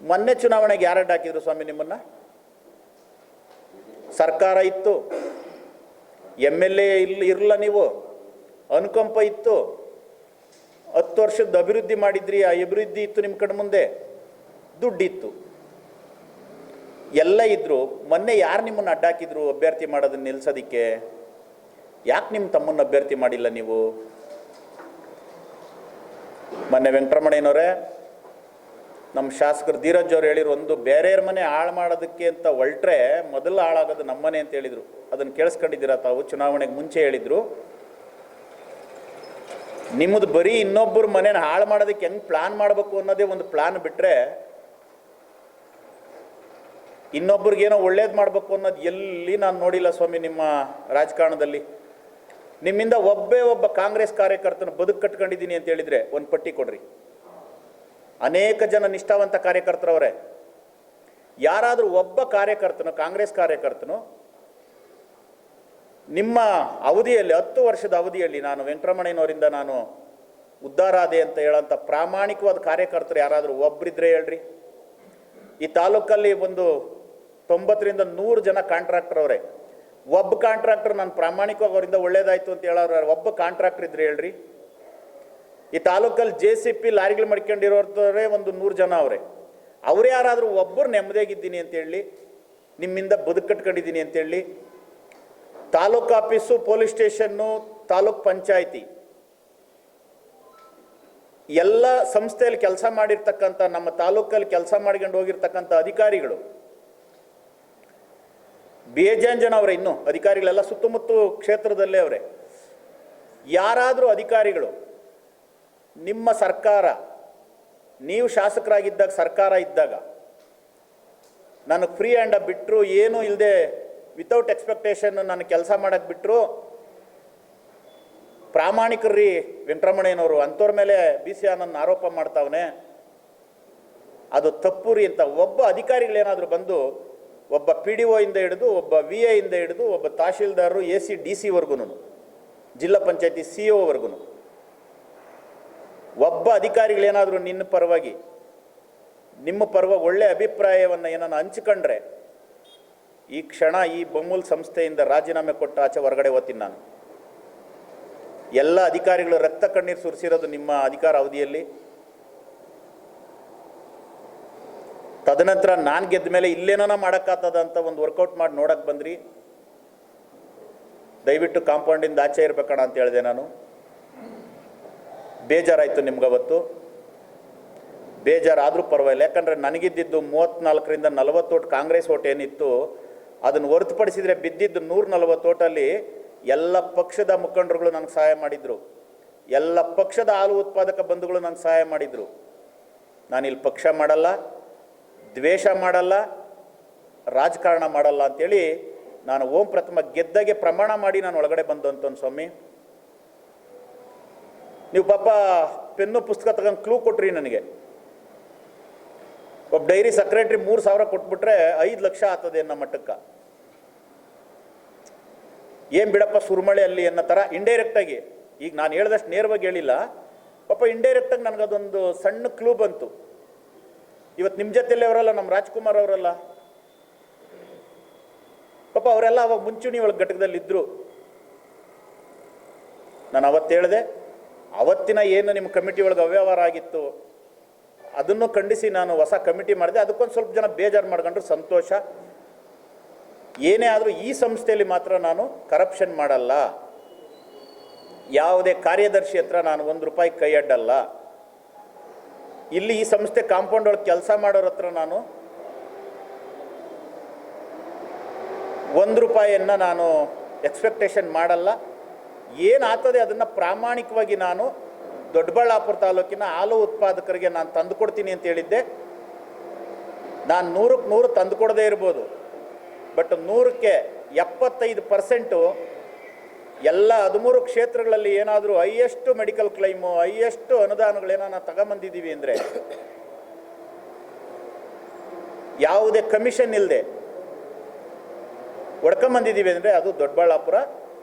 ಮೊನ್ನೆ ಚುನಾವಣೆಗೆ ಯಾರು ಅಡ್ಡ ಹಾಕಿದ್ರು ಸ್ವಾಮಿ ನಿಮ್ಮನ್ನು? ಸರ್ಕಾರ ಇತ್ತು, MLA ಇರಲ್ಲ, ನೀವು ಅನುಕಂಪ ಇತ್ತು, 10 ವರ್ಷದ ಅಭಿವೃದ್ಧಿ ಮಾಡಿದ್ರಿ, ಆ ಅಭಿವೃದ್ಧಿ ಇತ್ತು ನಿಮ್ಮ ಕಣ್ಣು ಮುಂದೆ, ದುಡ್ಡಿತ್ತು, ಎಲ್ಲ ಇದ್ರು. ಮೊನ್ನೆ ಯಾರು ನಿಮ್ಮನ್ನು ಅಡ್ಡಾಕಿದ್ರು ಅಭ್ಯರ್ಥಿ ಮಾಡೋದನ್ನ ನಿಲ್ಲಿಸೋದಕ್ಕೆ? ಯಾಕೆ ನಿಮ್ಮ ತಮ್ಮನ್ನು ಅಭ್ಯರ್ಥಿ ಮಾಡಿಲ್ಲ ನೀವು? ಮೊನ್ನೆ ವೆಂಕಟರಮಣಯ್ಯನವರೇ, ನಮ್ಮ ಶಾಸಕರು ಧೀರಜ್ ಅವ್ರು ಹೇಳಿರು, ಒಂದು ಬೇರೆಯವ್ರ ಮನೆ ಹಾಳು ಮಾಡೋದಕ್ಕೆ ಅಂತ ಹೊರಟ್ರೆ ಮೊದಲು ಹಾಳಾಗೋದು ನಮ್ಮನೆ ಅಂತ ಹೇಳಿದರು. ಅದನ್ನು ಕೇಳಿಸ್ಕೊಂಡಿದ್ದೀರಾ ತಾವು? ಚುನಾವಣೆಗೆ ಮುಂಚೆ ಹೇಳಿದರು, ನಿಮ್ಮದು ಬರೀ ಇನ್ನೊಬ್ಬರ ಮನೇನ ಹಾಳು ಮಾಡೋದಕ್ಕೆ ಹೆಂಗೆ ಪ್ಲಾನ್ ಮಾಡಬೇಕು ಅನ್ನೋದೇ ಒಂದು ಪ್ಲಾನ್ ಬಿಟ್ಟರೆ ಇನ್ನೊಬ್ರಿಗೇನೋ ಒಳ್ಳೇದು ಮಾಡಬೇಕು ಅನ್ನೋದು ಎಲ್ಲಿ ನಾನು ನೋಡಿಲ್ಲ ಸ್ವಾಮಿ ನಿಮ್ಮ ರಾಜಕಾರಣದಲ್ಲಿ. ನಿಮ್ಮಿಂದ ಒಬ್ಬ ಕಾಂಗ್ರೆಸ್ ಕಾರ್ಯಕರ್ತನ ಬದುಕು ಕಟ್ಕೊಂಡಿದ್ದೀನಿ ಅಂತ ಹೇಳಿದರೆ ಒಂದು ಪಟ್ಟಿ ಕೊಡ್ರಿ. ಅನೇಕ ಜನ ನಿಷ್ಠಾವಂತ ಕಾರ್ಯಕರ್ತರವರೇ. ಯಾರಾದರೂ ಒಬ್ಬ ಕಾರ್ಯಕರ್ತನು, ಕಾಂಗ್ರೆಸ್ ಕಾರ್ಯಕರ್ತನು ನಿಮ್ಮ ಅವಧಿಯಲ್ಲಿ 10 ವರ್ಷದ ಅವಧಿಯಲ್ಲಿ ನಾನು ವೆಂಕಟರಮಣಯ್ಯನವರಿಂದ ನಾನು ಉದ್ಧಾರ ಆದೆ ಅಂತ ಹೇಳೋಂಥ ಪ್ರಾಮಾಣಿಕವಾದ ಕಾರ್ಯಕರ್ತರು ಯಾರಾದರೂ ಒಬ್ಬರಿದ್ರೆ ಹೇಳ್ರಿ. ಈ ತಾಲೂಕಲ್ಲಿ ಒಂದು 90ರಿಂದ 100 ಜನ ಕಾಂಟ್ರಾಕ್ಟರ್ ಅವರೇ. ಒಬ್ಬ ಕಾಂಟ್ರಾಕ್ಟರ್ ನಾನು ಪ್ರಾಮಾಣಿಕವಾಗಿ ಅವರಿಂದ ಒಳ್ಳೇದಾಯ್ತು ಅಂತ ಹೇಳೋರು ಒಬ್ಬ ಕಾಂಟ್ರಾಕ್ಟರ್ ಇದ್ರೆ ಹೇಳ್ರಿ. ಈ ತಾಲೂಕಲ್ಲಿ JCP ಲಾರಿಗಳು ಮಾಡ್ಕೊಂಡಿರೋರೇ ಒಂದು 100 ಜನ ಅವರೇ. ಅವ್ರು ಯಾರಾದರೂ ಒಬ್ಬರು ನೆಮ್ಮದಿಯಾಗಿದ್ದೀನಿ ಅಂತ ಹೇಳಿ, ನಿಮ್ಮಿಂದ ಬದುಕು ಕಟ್ಕೊಂಡಿದ್ದೀನಿ ಅಂತೇಳಿ, taluk office, police station, taluk panchayat ಎಲ್ಲ ಸಂಸ್ಥೆಯಲ್ಲಿ ಕೆಲಸ ಮಾಡಿರ್ತಕ್ಕಂಥ, ನಮ್ಮ ತಾಲೂಕಲ್ಲಿ ಕೆಲಸ ಮಾಡ್ಕೊಂಡು ಹೋಗಿರ್ತಕ್ಕಂಥ ಅಧಿಕಾರಿಗಳು ಬೇಜಾನ್ ಜನ ಅವರೇ. ಇನ್ನೂ ಅಧಿಕಾರಿಗಳೆಲ್ಲ ಸುತ್ತಮುತ್ತ ಕ್ಷೇತ್ರದಲ್ಲೇ ಅವರೇ. ಯಾರಾದರೂ ಅಧಿಕಾರಿಗಳು ನಿಮ್ಮ ಸರ್ಕಾರ, ನೀವು ಶಾಸಕರಾಗಿದ್ದಾಗ, ಸರ್ಕಾರ ಇದ್ದಾಗ ನನಗೆ ಫ್ರೀ ಹ್ಯಾಂಡ್ ಬಿಟ್ಟರು, ಏನೂ ಇಲ್ಲದೆ ವಿತೌಟ್ ಎಕ್ಸ್ಪೆಕ್ಟೇಷನ್ ನಾನು ಕೆಲಸ ಮಾಡೋಕ್ಕೆ ಬಿಟ್ಟರು, ಪ್ರಾಮಾಣಿಕರ್ರಿ ವೆಂಕಟರಮಣಯ್ಯನವರು, ಅಂಥವ್ರ ಮೇಲೆ BC ನನ್ನ ಆರೋಪ ಮಾಡ್ತಾವನೆ, ಅದು ತಪ್ಪು ರೀ ಅಂತ ಒಬ್ಬ ಅಧಿಕಾರಿಗಳೇನಾದರೂ ಬಂದು, ಒಬ್ಬ PDO ಇಂದ ಹಿಡಿದು, ಒಬ್ಬ VA ಇಂದ ಹಿಡಿದು, ಒಬ್ಬ ತಹಶೀಲ್ದಾರರು, AC DC ವರ್ಗು, ಜಿಲ್ಲಾ ಪಂಚಾಯತಿ CO ವರ್ಗು ಒಬ್ಬ ಅಧಿಕಾರಿಗಳೇನಾದರೂ ನಿಮ್ಮ ಪರವಾಗಿ ಒಳ್ಳೆ ಅಭಿಪ್ರಾಯವನ್ನು ಏನನ್ನು ಹಂಚಿಕೊಂಡ್ರೆ ಈ ಕ್ಷಣ ಈ ಬೊಮ್ಮೂಲ್ ಸಂಸ್ಥೆಯಿಂದ ರಾಜೀನಾಮೆ ಕೊಟ್ಟು ಆಚೆ ಹೊರಗಡೆ ಹೋಗ್ತೀನಿ ನಾನು. ಎಲ್ಲ ಅಧಿಕಾರಿಗಳು ರಕ್ತ ಕಣ್ಣೀರು ಸುರಿಸಿರೋದು ನಿಮ್ಮ ಅಧಿಕಾರ ಅವಧಿಯಲ್ಲಿ. ತದನಂತರ ನಾನು ಗೆದ್ದ ಮೇಲೆ ಇಲ್ಲೇನೋ ಮಾಡೋಕ್ಕಾಗ್ತದ ಅಂತ ಒಂದು ವರ್ಕೌಟ್ ಮಾಡಿ ನೋಡಕ್ಕೆ ಬಂದ್ರಿ. ದಯವಿಟ್ಟು ಕಾಂಪೌಂಡಿಂದ ಆಚೆ ಇರಬೇಕಣ ಅಂತ ಹೇಳಿದೆ ನಾನು. ಬೇಜಾರಾಯಿತು ನಿಮ್ಗೆ ಅವತ್ತು. ಬೇಜಾರಾದರೂ ಪರವಾಗಿಲ್ಲ, ಯಾಕಂದರೆ ನನಗಿದ್ದಿದ್ದು 34ರಿಂದ 40 ಓಟ್ ಕಾಂಗ್ರೆಸ್ ಓಟ್ ಏನಿತ್ತು ಅದನ್ನು ಹೊರತುಪಡಿಸಿದರೆ ಬಿದ್ದಿದ್ದು 140 ಓಟಲ್ಲಿ ಎಲ್ಲ ಪಕ್ಷದ ಮುಖಂಡರುಗಳು ನನಗೆ ಸಹಾಯ ಮಾಡಿದರು, ಎಲ್ಲ ಪಕ್ಷದ ಹಾಲು ಉತ್ಪಾದಕ ಬಂಧುಗಳು ನನಗೆ ಸಹಾಯ ಮಾಡಿದರು. ನಾನಿಲ್ಲಿ ಪಕ್ಷ ಮಾಡಲ್ಲ, ದ್ವೇಷ ಮಾಡಲ್ಲ, ರಾಜಕಾರಣ ಮಾಡಲ್ಲ ಅಂಥೇಳಿ ನಾನು ಓಂ ಪ್ರಥಮ ಗೆದ್ದಾಗೆ ಪ್ರಮಾಣ ಮಾಡಿ ನಾನು ಒಳಗಡೆ ಬಂದಂತಂದು ಸ್ವಾಮಿ. ನೀವು ಪಾಪ ಪೆನ್ನು ಪುಸ್ತಕ ತಗೊಂಡು ಕ್ಲೂ ಕೊಟ್ರಿ ನನಗೆ. ಒಬ್ಬ ಡೈರಿ ಸೆಕ್ರೆಟ್ರಿ 3,000 ಕೊಟ್ಬಿಟ್ರೆ 5 ಲಕ್ಷ ಆಗ್ತದೆ ಅನ್ನೋ ಮಟ್ಟಕ್ಕೆ. ಏನು ಬಿಡಪ್ಪ ಸುರ್ಮಳೆ ಅಲ್ಲಿ ಅನ್ನೋ ಥರ ಇಂಡೈರೆಕ್ಟಾಗಿ, ಈಗ ನಾನು ಹೇಳ್ದಷ್ಟು ನೇರವಾಗಿ ಹೇಳಿಲ್ಲ ಪಾಪ, ಇಂಡೈರೆಕ್ಟಾಗಿ ನನಗದೊಂದು ಸಣ್ಣ ಕ್ಲೂ ಬಂತು. ಇವತ್ತು ನಿಮ್ಮ ಜೊತೆಯಲ್ಲಿ ಅವರಲ್ಲ, ನಮ್ಮ ರಾಜ್ಕುಮಾರ್ ಅವರಲ್ಲ ಪಾಪ, ಅವರೆಲ್ಲ ಅವಾಗ ಮುಂಚೂಣಿ ಒಳಗೆ ಘಟಕದಲ್ಲಿದ್ದರು. ನಾನು ಅವತ್ತು ಹೇಳಿದೆ, ಅವತ್ತಿನ ಏನು ನಿಮ್ಮ ಕಮಿಟಿ ಒಳಗೆ ಅವ್ಯವಹಾರ ಆಗಿತ್ತು ಅದನ್ನು ಖಂಡಿಸಿ ನಾನು ಹೊಸ ಕಮಿಟಿ ಮಾಡಿದೆ. ಅದಕ್ಕೊಂದು ಸ್ವಲ್ಪ ಜನ ಬೇಜಾರು ಮಾಡ್ಕೊಂಡ್ರು, ಸಂತೋಷ. ಏನೇ ಆದರೂ ಈ ಸಂಸ್ಥೆಯಲ್ಲಿ ಮಾತ್ರ ನಾನು ಕರಪ್ಷನ್ ಮಾಡಲ್ಲ, ಯಾವುದೇ ಕಾರ್ಯದರ್ಶಿ ಹತ್ರ ನಾನು 1 ರೂಪಾಯಿ ಕೈ ಅಡ್ಡಲ್ಲ. ಇಲ್ಲಿ ಈ ಸಂಸ್ಥೆ ಕಾಂಪೌಂಡ್ ಒಳಗೆ ಕೆಲಸ ಮಾಡೋರ ಹತ್ರ ನಾನು 1 ರೂಪಾಯಿಯನ್ನು ನಾನು ಎಕ್ಸ್ಪೆಕ್ಟೇಷನ್ ಮಾಡಲ್ಲ. ಏನಾಗ್ತದೆ ಅದನ್ನು ಪ್ರಾಮಾಣಿಕವಾಗಿ ನಾನು ದೊಡ್ಡಬಳ್ಳಾಪುರ ತಾಲೂಕಿನ ಹಾಲು ಉತ್ಪಾದಕರಿಗೆ ನಾನು ತಂದುಕೊಡ್ತೀನಿ ಅಂತ ಹೇಳಿದ್ದೆ. ನಾನು 100ಕ್ಕೆ 100 ತಂದುಕೊಡದೇ ಇರ್ಬೋದು, ಬಟ್ 100ಕ್ಕೆ 75% ಎಲ್ಲ 13 ಕ್ಷೇತ್ರಗಳಲ್ಲಿ ಏನಾದರೂ ಹೈಯೆಸ್ಟ್ ಮೆಡಿಕಲ್ ಕ್ಲೈಮು, ಹೈಯೆಸ್ಟ್ ಅನುದಾನಗಳೇನೋ ನಾವು ತಗೊಂಬಂದಿದ್ದೀವಿ ಅಂದರೆ, ಯಾವುದೇ ಕಮಿಷನ್ ಇಲ್ಲದೆ ಹೊಡ್ಕೊಂಬಂದಿದ್ದೀವಿ ಅಂದರೆ ಅದು ದೊಡ್ಡಬಳ್ಳಾಪುರ.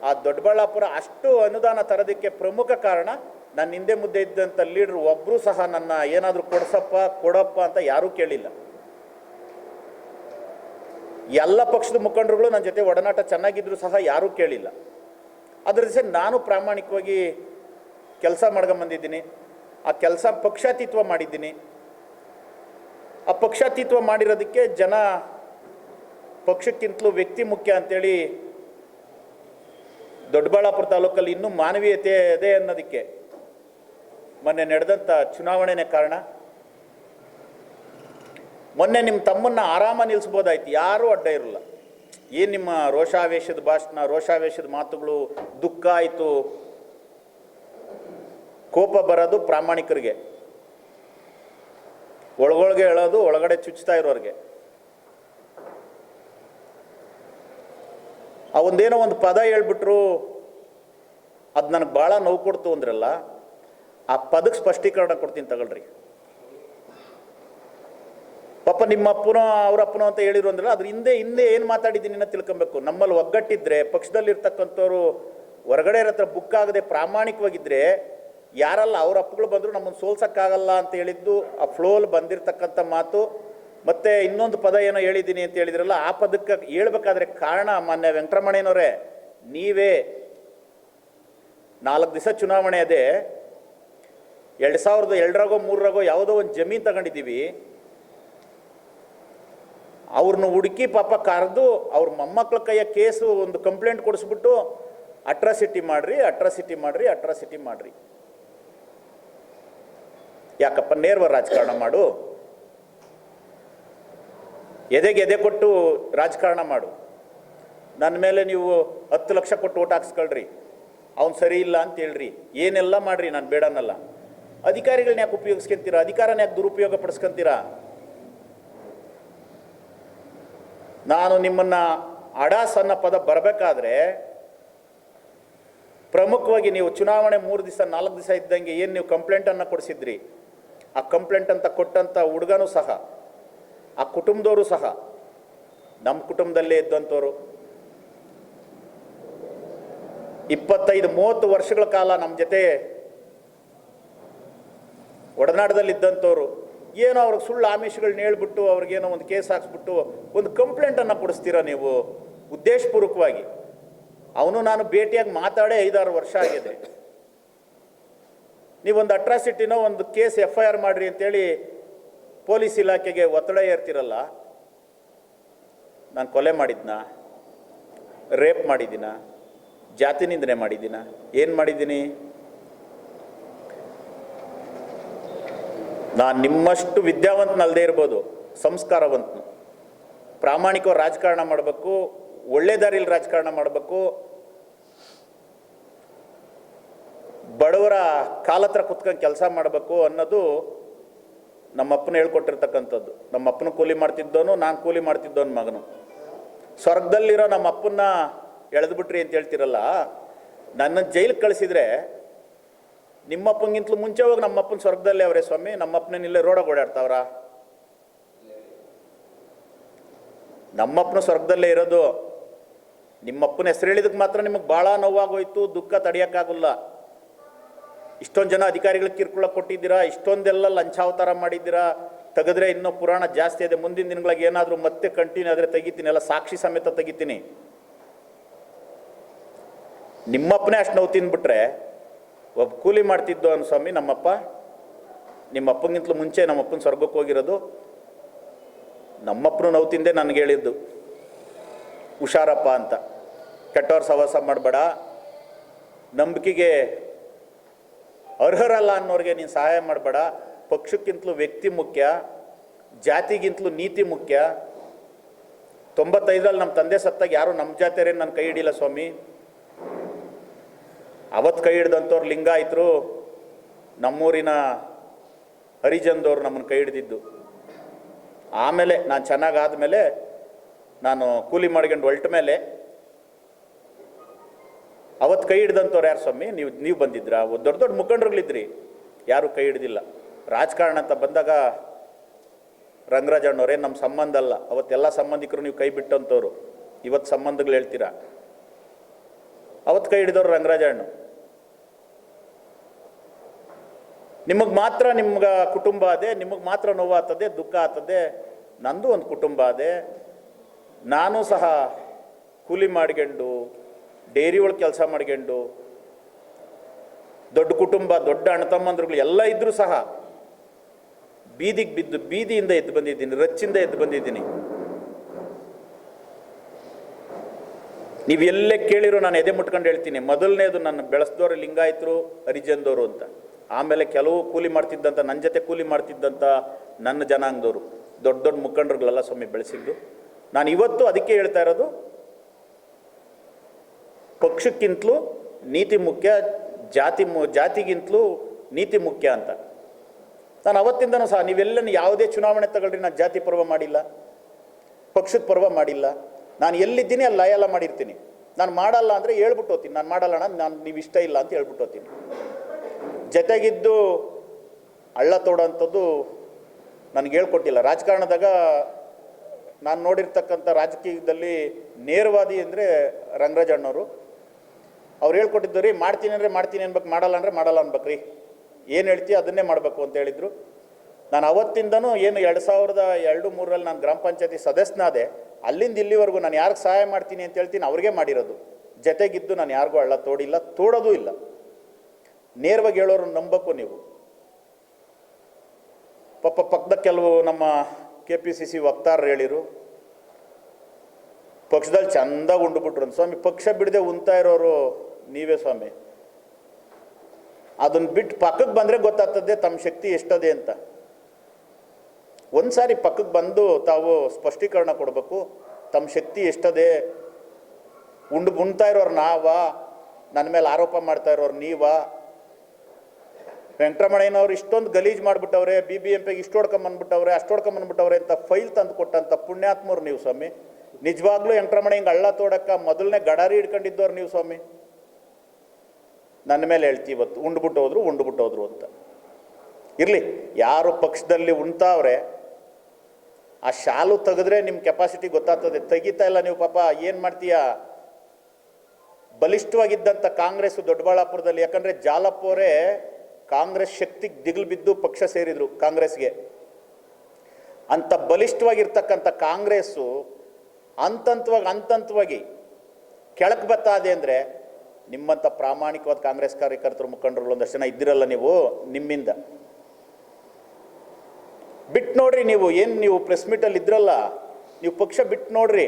ಆ ದೊಡ್ಡಬಳ್ಳಾಪುರ ಅಷ್ಟು ಅನುದಾನ ತರೋದಕ್ಕೆ ಪ್ರಮುಖ ಕಾರಣ ನನ್ನ ಹಿಂದೆ ಮುದ್ದೆ ಇದ್ದಂಥ ಲೀಡ್ರು ಒಬ್ಬರು ಸಹ ನನ್ನ ಏನಾದರೂ ಕೊಡಪ್ಪ ಅಂತ ಯಾರೂ ಕೇಳಿಲ್ಲ. ಎಲ್ಲ ಪಕ್ಷದ ಮುಖಂಡರುಗಳು ನನ್ನ ಜೊತೆ ಒಡನಾಟ ಚೆನ್ನಾಗಿದ್ರು ಸಹ ಯಾರೂ ಕೇಳಿಲ್ಲ. ಅದರ ಜೊತೆ ನಾನು ಪ್ರಾಮಾಣಿಕವಾಗಿ ಕೆಲಸ ಮಾಡ್ಕೊಂಬಂದಿದ್ದೀನಿ. ಆ ಕೆಲಸ ಪಕ್ಷಾತೀತ್ವ ಮಾಡಿದ್ದೀನಿ. ಆ ಪಕ್ಷಾತೀತ್ವ ಮಾಡಿರೋದಕ್ಕೆ ಜನ ಪಕ್ಷಕ್ಕಿಂತಲೂ ವ್ಯಕ್ತಿ ಮುಖ್ಯ ಅಂತೇಳಿ ದೊಡ್ಡಬಳ್ಳಾಪುರ ತಾಲೂಕಲ್ಲಿ ಇನ್ನೂ ಮಾನವೀಯತೆ ಇದೆ ಅನ್ನೋದಕ್ಕೆ ಮೊನ್ನೆ ನಡೆದಂಥ ಚುನಾವಣೆನೇ ಕಾರಣ. ಮೊನ್ನೆ ನಿಮ್ಮ ತಮ್ಮನ್ನ ಆರಾಮ ನಿಲ್ಲಿಸ್ಬೋದಾಯ್ತು, ಯಾರೂ ಅಡ್ಡ ಇರಲ್ಲ. ಏನು ನಿಮ್ಮ ರೋಷಾವೇಶದ ಭಾಷಣ, ರೋಷಾವೇಶದ ಮಾತುಗಳು, ದುಃಖ ಆಯಿತು, ಕೋಪ ಬರೋದು ಪ್ರಾಮಾಣಿಕರಿಗೆ, ಒಳಗೊಳಗೆ ಹೇಳೋದು ಒಳಗಡೆ ಚುಚ್ತಾ ಇರೋರಿಗೆ. ಆ ಒಂದೇನೋ ಒಂದು ಪದ ಹೇಳ್ಬಿಟ್ರು, ಅದು ನನಗೆ ಭಾಳ ನೋವು ಕೊಡ್ತು ಅಂದ್ರಲ್ಲ, ಆ ಪದಕ್ಕೆ ಸ್ಪಷ್ಟೀಕರಣ ಕೊಡ್ತೀನಿ ತಗೊಳ್ರಿ. ಪಾಪ ನಿಮ್ಮ ಅಪ್ಪನೋ ಅವ್ರ ಅಪ್ಪನೋ ಅಂತ ಹೇಳಿರು ಅಂದ್ರಲ್ಲ, ಅದ್ರ ಹಿಂದೆ ಏನು ಮಾತಾಡಿದ್ದೀನಿ ಅಂತ ತಿಳ್ಕೊಬೇಕು. ನಮ್ಮಲ್ಲಿ ಒಗ್ಗಟ್ಟಿದ್ರೆ, ಪಕ್ಷದಲ್ಲಿರ್ತಕ್ಕಂಥವ್ರು ಹೊರಗಡೆ ಹತ್ರ ಬುಕ್ ಆಗದೆ ಪ್ರಾಮಾಣಿಕವಾಗಿದ್ದರೆ, ಯಾರಲ್ಲ ಅವ್ರ ಅಪ್ಪಗಳು ಬಂದರೂ ನಮ್ಮನ್ನು ಸೋಲ್ಸೋಕ್ಕಾಗಲ್ಲ ಅಂತ ಹೇಳಿದ್ದು ಆ ಫ್ಲೋಲ್ಲಿ ಬಂದಿರತಕ್ಕಂಥ ಮಾತು. ಮತ್ತು ಇನ್ನೊಂದು ಪದ ಏನೋ ಹೇಳಿದ್ದೀನಿ ಅಂತ ಹೇಳಿದ್ರಲ್ಲ, ಆ ಪದಕ್ಕೆ ಹೇಳ್ಬೇಕಾದ್ರೆ ಕಾರಣ ಮಾನ್ಯ ವೆಂಕಟರಮಣಯ್ಯನವರೇ, ನೀವೇ. 4 ದಿವಸ ಚುನಾವಣೆ ಅದೇ, 2002ರಾಗೋ 3ರಾಗೋ ಯಾವುದೋ ಒಂದು ಜಮೀನು ತಗೊಂಡಿದ್ದೀವಿ. ಅವ್ರನ್ನ ಹುಡುಕಿ ಪಾಪ ಕರೆದು ಅವ್ರ ಮೊಮ್ಮಕ್ಕಳ ಕೈಯ ಕೇಸು ಒಂದು ಕಂಪ್ಲೇಂಟ್ ಕೊಡಿಸ್ಬಿಟ್ಟು ಅಟ್ರಾಸಿಟಿ ಮಾಡ್ರಿ. ಯಾಕಪ್ಪ ನೇರ್ವ ರಾಜಕಾರಣ ಮಾಡು, ಎದೆ ಕೊಟ್ಟು ರಾಜಕಾರಣ ಮಾಡು. ನನ್ನ ಮೇಲೆ ನೀವು 10 ಲಕ್ಷ ಕೊಟ್ಟು ಓಟ್ ಹಾಕ್ಸ್ಕೊಳ್ರಿ, ಅವ್ನು ಸರಿ ಇಲ್ಲ ಅಂತ ಹೇಳ್ರಿ, ಏನೆಲ್ಲ ಮಾಡ್ರಿ, ನಾನು ಬೇಡನ್ನಲ್ಲ. ಅಧಿಕಾರಿಗಳನ್ನ ಯಾಕೆ ಉಪಯೋಗಿಸ್ಕೊಂತೀರಾ? ಅಧಿಕಾರನ ಯಾಕೆ ದುರುಪಯೋಗ ಪಡಿಸ್ಕೊಂತೀರಾ? ನಾನು ನಿಮ್ಮನ್ನು ಅಡಾಸ್ ಅನ್ನೋ ಪದ ಬರಬೇಕಾದ್ರೆ ಪ್ರಮುಖವಾಗಿ ನೀವು ಚುನಾವಣೆ 3 ದಿವಸ 4 ದಿವಸ ಇದ್ದಂಗೆ ಏನು ನೀವು ಕಂಪ್ಲೇಂಟನ್ನು ಕೊಡಿಸಿದ್ರಿ, ಆ ಕಂಪ್ಲೇಂಟ್ ಅಂತ ಕೊಟ್ಟಂಥ ಹುಡುಗನೂ ಸಹ, ಆ ಕುಟುಂಬದವರು ಸಹ ನಮ್ಮ ಕುಟುಂಬದಲ್ಲೇ ಇದ್ದಂಥವ್ರು. 25-30 ವರ್ಷಗಳ ಕಾಲ ನಮ್ಮ ಜೊತೆ ಒಡನಾಟದಲ್ಲಿದ್ದಂಥವ್ರು. ಏನೋ ಅವ್ರಿಗೆ ಸುಳ್ಳು ಆಮಿಷಗಳನ್ನ ಹೇಳ್ಬಿಟ್ಟು ಅವ್ರಿಗೇನೋ ಒಂದು ಕೇಸ್ ಹಾಕ್ಸ್ಬಿಟ್ಟು ಒಂದು ಕಂಪ್ಲೇಂಟನ್ನು ಕೊಡಿಸ್ತೀರಾ ನೀವು ಉದ್ದೇಶಪೂರ್ವಕವಾಗಿ. ಅವನು ನಾನು ಭೇಟಿಯಾಗಿ ಮಾತಾಡೇ 5-6 ವರ್ಷ ಆಗಿದೆ. ನೀವೊಂದು ಅಟ್ರಾಸಿಟಿನೋ ಒಂದು ಕೇಸ್ FIR ಮಾಡಿರಿ ಅಂತೇಳಿ ಪೊಲೀಸ್ ಇಲಾಖೆಗೆ ಒತ್ತಡ ಏರ್ತಿರಲ್ಲ. ನಾನು ಕೊಲೆ ಮಾಡಿದ್ನಾ, ರೇಪ್ ಮಾಡಿದ್ದೀನ, ಜಾತಿ ನಿಂದನೆ ಮಾಡಿದ್ದೀನ, ಏನು ಮಾಡಿದ್ದೀನಿ? ನಾನು ನಿಮ್ಮಷ್ಟು ವಿದ್ಯಾವಂತನಲ್ಲದೆ ಇರ್ಬೋದು, ಸಂಸ್ಕಾರವಂತನು. ಪ್ರಾಮಾಣಿಕವಾಗಿ ರಾಜಕಾರಣ ಮಾಡಬೇಕು, ಒಳ್ಳೆ ದಾರಿಯಲ್ಲಿ ರಾಜಕಾರಣ ಮಾಡಬೇಕು, ಬಡವರ ಕಾಲತ್ರ ಕುತ್ಕೊಂಡು ಕೆಲಸ ಮಾಡಬೇಕು ಅನ್ನೋದು ನಮ್ಮಪ್ಪನ ಹೇಳ್ಕೊಟ್ಟಿರ್ತಕ್ಕಂಥದ್ದು. ನಮ್ಮಪ್ಪನ ಕೂಲಿ ಮಾಡ್ತಿದ್ದವನು, ನಾನು ಕೂಲಿ ಮಾಡ್ತಿದ್ದವನು ಮಗನು. ಸ್ವರ್ಗದಲ್ಲಿರೋ ನಮ್ಮ ಅಪ್ಪನ್ನ ಎಳೆದ್ಬಿಟ್ರಿ ಅಂತ ಹೇಳ್ತಿರಲ್ಲ, ನನ್ನ ಜೈಲಿಗೆ ಕಳಿಸಿದ್ರೆ ನಿಮ್ಮಪ್ಪನಿಗಿಂತಲೂ ಮುಂಚೆ ಹೋಗಿ ನಮ್ಮಪ್ಪನ ಸ್ವರ್ಗದಲ್ಲೇ ಅವರೇ ಸ್ವಾಮಿ. ನಮ್ಮಪ್ಪನ ಇಲ್ಲೇ ರೋಡಾಗ ಓಡಾಡ್ತಾವ್ರ? ನಮ್ಮಪ್ಪನ ಸ್ವರ್ಗದಲ್ಲೇ ಇರೋದು. ನಿಮ್ಮಪ್ಪನ ಹೆಸರು ಹೇಳಿದಕ್ಕೆ ಮಾತ್ರ ನಿಮಗೆ ಭಾಳ ನೋವಾಗೋಯ್ತು, ದುಃಖ ತಡೆಯೋಕ್ಕಾಗಲ್ಲ. ಇಷ್ಟೊಂದು ಜನ ಅಧಿಕಾರಿಗಳಿಗೆ ಕಿರುಕುಳ ಕೊಟ್ಟಿದ್ದೀರಾ, ಇಷ್ಟೊಂದೆಲ್ಲ ಲಂಚಾವತಾರ ಮಾಡಿದ್ದೀರಾ. ತೆಗೆದ್ರೆ ಇನ್ನೂ ಪುರಾಣ ಜಾಸ್ತಿ ಇದೆ. ಮುಂದಿನ ದಿನಗಳಿಗೆ ಏನಾದರೂ ಮತ್ತೆ ಕಂಟಿನ್ಯೂ ಆದರೆ ತೆಗಿತೀನಿ, ಎಲ್ಲ ಸಾಕ್ಷಿ ಸಮೇತ ತೆಗಿತೀನಿ. ನಿಮ್ಮಪ್ಪನೇ ಅಷ್ಟು ನೋವು ತಿಂದ್ಬಿಟ್ರೆ ಒಬ್ಬ ಕೂಲಿ ಮಾಡ್ತಿದ್ದೋ ಅನ್ ಸ್ವಾಮಿ ನಮ್ಮಪ್ಪ. ನಿಮ್ಮಪ್ಪನಿಗಿಂತಲೂ ಮುಂಚೆ ನಮ್ಮಪ್ಪನ ಸ್ವರ್ಗಕ್ಕೆ ಹೋಗಿರೋದು. ನಮ್ಮಪ್ಪನು ನೋವು ತಿಂದೆ ನನಗೆ ಹೇಳಿದ್ದು, ಹುಷಾರಪ್ಪ ಅಂತ, ಕೆಟ್ಟವ್ರ ಸಹವಾಸ ಮಾಡಬೇಡ, ನಂಬಿಕೆಗೆ ಅರ್ಹರಲ್ಲ ಅನ್ನೋರಿಗೆ ನೀನು ಸಹಾಯ ಮಾಡಬೇಡ, ಪಕ್ಷಕ್ಕಿಂತಲೂ ವ್ಯಕ್ತಿ ಮುಖ್ಯ, ಜಾತಿಗಿಂತಲೂ ನೀತಿ ಮುಖ್ಯ. 95ರಲ್ಲಿ ನಮ್ಮ ತಂದೆ ಸತ್ತಾಗ ಯಾರು ನಮ್ಮ ಜಾತಿಯರೇನು ನನ್ನ ಕೈ ಹಿಡಿಲ್ಲ ಸ್ವಾಮಿ. ಅವತ್ತು ಕೈ ಹಿಡ್ದಂಥವ್ರು ಲಿಂಗಾಯತರು, ನಮ್ಮೂರಿನ ಹರಿಜನದವ್ರು ನಮ್ಮನ್ನು ಕೈ ಹಿಡಿದಿದ್ದು. ಆಮೇಲೆ ನಾನು ಚೆನ್ನಾಗಾದ್ಮೇಲೆ, ನಾನು ಕೂಲಿ ಮಾಡ್ಕೊಂಡು ಹೊಲ್ಟ ಮೇಲೆ ಅವತ್ತು ಕೈ ಹಿಡ್ದಂಥವ್ರು ಯಾರು ಸ್ವಾಮಿ? ನೀವು ಬಂದಿದ್ರಾ? ದೊಡ್ಡ ದೊಡ್ಡ ಮುಖಂಡರುಗಳಿದ್ರಿ, ಯಾರು ಕೈ ಹಿಡ್ದಿಲ್ಲ. ರಾಜಕಾರಣ ಅಂತ ಬಂದಾಗ ರಂಗರಾಜಣ್ಣವರೇ ನಮ್ಮ ಸಂಬಂಧ ಅಲ್ಲ, ಅವತ್ತೆಲ್ಲ ಸಂಬಂಧಿಕರು ನೀವು ಕೈ ಬಿಟ್ಟಂಥವ್ರು. ಇವತ್ತು ಸಂಬಂಧಗಳು ಹೇಳ್ತೀರಾ. ಅವತ್ತು ಕೈ ಹಿಡಿದವ್ರು ರಂಗರಾಜಣ್ಣ. ನಿಮಗೆ ಮಾತ್ರ ನಿಮ್ಗೆ ಕುಟುಂಬ ಅದೇ, ನಿಮಗೆ ಮಾತ್ರ ನೋವಾಗ್ತದೆ, ದುಃಖ ಆಗ್ತದೆ. ನಂದು ಒಂದು ಕುಟುಂಬ ಅದೇ, ನಾನು ಸಹ ಕೂಲಿ ಮಾಡ್ಕೊಂಡು ಡೈರಿ ಒಳಗೆ ಕೆಲಸ ಮಾಡ್ಕೊಂಡು ದೊಡ್ಡ ಕುಟುಂಬ, ದೊಡ್ಡ ಅಣ್ಣ ತಮ್ಮಂದ್ರುಗಳು ಎಲ್ಲ ಇದ್ದರೂ ಸಹ ಬೀದಿಗೆ ಬಿದ್ದು ಬೀದಿಯಿಂದ ಎದ್ದು ಬಂದಿದ್ದೀನಿ, ರಚ್ಚಿಂದ ಎದ್ದು ಬಂದಿದ್ದೀನಿ. ನೀವು ಎಲ್ಲೇ ಕೇಳಿರೋ ನಾನು ಎದೆ ಮುಟ್ಕೊಂಡು ಹೇಳ್ತೀನಿ. ಮೊದಲನೇದು ನನ್ನ ಬೆಳೆಸಿದವರು ಲಿಂಗಾಯತರು, ಹರಿಜನದವರು ಅಂತ. ಆಮೇಲೆ ಕೆಲವು ಕೂಲಿ ಮಾಡ್ತಿದ್ದಂಥ, ನನ್ನ ಜೊತೆ ಕೂಲಿ ಮಾಡ್ತಿದ್ದಂಥ ನನ್ನ ಜನಾಂಗದವರು, ದೊಡ್ಡ ದೊಡ್ಡ ಮುಖಂಡರುಗಳೆಲ್ಲ ಸ್ವಾಮಿ ಬೆಳೆಸಿದ್ದು. ನಾನು ಇವತ್ತು ಅದಕ್ಕೆ ಹೇಳ್ತಾ ಇರೋದು, ಪಕ್ಷಕ್ಕಿಂತಲೂ ನೀತಿ ಮುಖ್ಯ, ಜಾತಿಗಿಂತಲೂ ನೀತಿ ಮುಖ್ಯ ಅಂತ. ನಾನು ಅವತ್ತಿಂದನೂ ಸಹ, ನೀವೆಲ್ಲ ಯಾವುದೇ ಚುನಾವಣೆ ತಗೊಳ್ರಿ, ನಾನು ಜಾತಿ ಪರ್ವ ಮಾಡಿಲ್ಲ, ಪಕ್ಷದ ಪರ್ವ ಮಾಡಿಲ್ಲ. ನಾನು ಎಲ್ಲಿದ್ದೀನಿ ಅಲ್ಲಿ ಲಯಲ್ಲ ಮಾಡಿರ್ತೀನಿ. ನಾನು ಮಾಡಲ್ಲ ಅಂದರೆ ಹೇಳ್ಬಿಟ್ಟು ಹೋಗ್ತೀನಿ, ನಾನು ಮಾಡಲ್ಲ ಅಣ್ಣ, ನೀವು ಇಷ್ಟ ಇಲ್ಲ ಅಂತ ಹೇಳ್ಬಿಟ್ಟು ಹೋಗ್ತೀನಿ. ಜೊತೆಗಿದ್ದು ಹಳ್ಳ ತೋಡೋಂಥದ್ದು ನನಗೆ ಹೇಳ್ಕೊಟ್ಟಿಲ್ಲ. ರಾಜಕಾರಣದಾಗ ನಾನು ನೋಡಿರ್ತಕ್ಕಂಥ ರಾಜಕೀಯದಲ್ಲಿ ನೇರವಾದಿ ಅಂದರೆ ರಂಗರಾಜ್ ಅಣ್ಣವರು. ಅವ್ರು ಹೇಳ್ಕೊಟ್ಟಿದ್ದು ರೀ, ಮಾಡ್ತೀನಿ ಅಂದರೆ ಮಾಡ್ತೀನಿ ಅನ್ಬೇಕು, ಮಾಡಲ್ಲ ಅಂದರೆ ಮಾಡಲ್ಲ ಅನ್ಬೇಕ್ರಿ, ಏನು ಹೇಳ್ತೀವಿ ಅದನ್ನೇ ಮಾಡಬೇಕು ಅಂತ ಹೇಳಿದರು. ನಾನು ಅವತ್ತಿಂದನೂ ಏನು 2002-03 ನಾನು ಗ್ರಾಮ ಪಂಚಾಯತಿ ಸದಸ್ಯನಾದೆ, ಅಲ್ಲಿಂದ ಇಲ್ಲಿವರೆಗೂ ನಾನು ಯಾರಿಗೆ ಸಹಾಯ ಮಾಡ್ತೀನಿ ಅಂತ ಹೇಳ್ತೀನಿ ಅವ್ರಿಗೆ ಮಾಡಿರೋದು. ಜೊತೆಗಿದ್ದು ನಾನು ಯಾರಿಗೂ ಹಳ್ಳ ತೋಡಿಲ್ಲ, ತೋಡೋದು ಇಲ್ಲ. ನೇರವಾಗಿ ಹೇಳೋರನ್ನ ನಂಬಬೇಕು ನೀವು. ಪಕ್ಕದ ಕೆಲವು ನಮ್ಮ KPCC ವಕ್ತಾರರು ಹೇಳಿರು, ಪಕ್ಷದಲ್ಲಿ ಚಂದಾಗಿ ಉಂಡುಬಿಟ್ರು ಅಂತ. ಸ್ವಾಮಿ, ಪಕ್ಷ ಬಿಡದೆ ಉಣ್ತಾ ಇರೋರು ನೀವೇ ಸ್ವಾಮಿ. ಅದನ್ನು ಬಿಟ್ಟು ಪಕ್ಕಕ್ಕೆ ಬಂದರೆ ಗೊತ್ತಾಗ್ತದೆ ತಮ್ಮ ಶಕ್ತಿ ಎಷ್ಟದೆ ಅಂತ. ಒಂದು ಸಾರಿ ಪಕ್ಕಕ್ಕೆ ಬಂದು ತಾವು ಸ್ಪಷ್ಟೀಕರಣ ಕೊಡಬೇಕು. ತಮ್ಮ ಶಕ್ತಿ ಎಷ್ಟದೆ, ಉಣ್ತಾ ಇರೋರು ನಾವಾ, ನನ್ನ ಮೇಲೆ ಆರೋಪ ಮಾಡ್ತಾ ಇರೋರು ನೀವಾ? ವೆಂಕಟರಮಣಯ್ಯನವ್ರು ಇಷ್ಟೊಂದು ಗಲೀಜು ಮಾಡಿಬಿಟ್ಟವ್ರೆ, BBMPಗೆ ಇಷ್ಟು ಹೊಡ್ಕೊಂಬಂದ್ಬಿಟ್ಟವ್ರೆ, ಅಷ್ಟು ಹೊಡ್ಕೊಂಬಂದ್ಬಿಟ್ಟವ್ರೆ ಅಂತ ಫೈಲ್ ತಂದು ಕೊಟ್ಟಂಥ ಪುಣ್ಯಾತ್ಮರು ನೀವು ಸ್ವಾಮಿ. ನಿಜವಾಗ್ಲೂ ವೆಂಕಟರಮಣಯ್ಯಂಗೆ ಹಳ್ಳ ತೋಡಕ್ಕೆ ಮೊದಲನೇ ಗಡಾರಿ ಹಿಡ್ಕೊಂಡಿದ್ದವ್ರು ನೀವು ಸ್ವಾಮಿ. ನನ್ನ ಮೇಲೆ ಹೇಳ್ತೀವಿ ಇವತ್ತು ಉಂಡ್ಬಿಟ್ಟು ಹೋದ್ರು ಅಂತ. ಇರಲಿ, ಯಾರು ಪಕ್ಷದಲ್ಲಿ ಉಣ್ತಾವ್ರೆ ಆ ಶಾಲು ತೆಗೆದ್ರೆ ನಿಮ್ಮ ಕೆಪಾಸಿಟಿ ಗೊತ್ತಾಗ್ತದೆ. ತೆಗಿತಾ ಇಲ್ಲ ನೀವು, ಪಾಪ ಏನು ಮಾಡ್ತೀಯ? ಬಲಿಷ್ಠವಾಗಿದ್ದಂಥ ಕಾಂಗ್ರೆಸ್ ದೊಡ್ಡಬಳ್ಳಾಪುರದಲ್ಲಿ, ಯಾಕಂದರೆ ಜಾಲಪ್ಪವರೇ ಕಾಂಗ್ರೆಸ್ ಶಕ್ತಿಗೆ ದಿಗಿಲು ಬಿದ್ದು ಪಕ್ಷ ಸೇರಿದರು ಕಾಂಗ್ರೆಸ್ಗೆ. ಅಂಥ ಬಲಿಷ್ಠವಾಗಿರ್ತಕ್ಕಂಥ ಕಾಂಗ್ರೆಸ್ಸು ಹಂತಂತವಾಗಿ ಕೆಳಕ್ಕೆ ಬತ್ತಾದೆ ಅಂದರೆ ನಿಮ್ಮಂಥ ಪ್ರಾಮಾಣಿಕವಾದ ಕಾಂಗ್ರೆಸ್ ಕಾರ್ಯಕರ್ತರು, ಮುಖಂಡರು ಒಂದಷ್ಟು ಜನ ಇದ್ದಿರಲ್ಲ ನೀವು, ನಿಮ್ಮಿಂದ ಬಿಟ್ಟು ನೋಡ್ರಿ. ನೀವು ಪ್ರೆಸ್ ಮೀಟಲ್ಲಿ ಇದ್ರಲ್ಲ, ನೀವು ಪಕ್ಷ ಬಿಟ್ಟು ನೋಡ್ರಿ,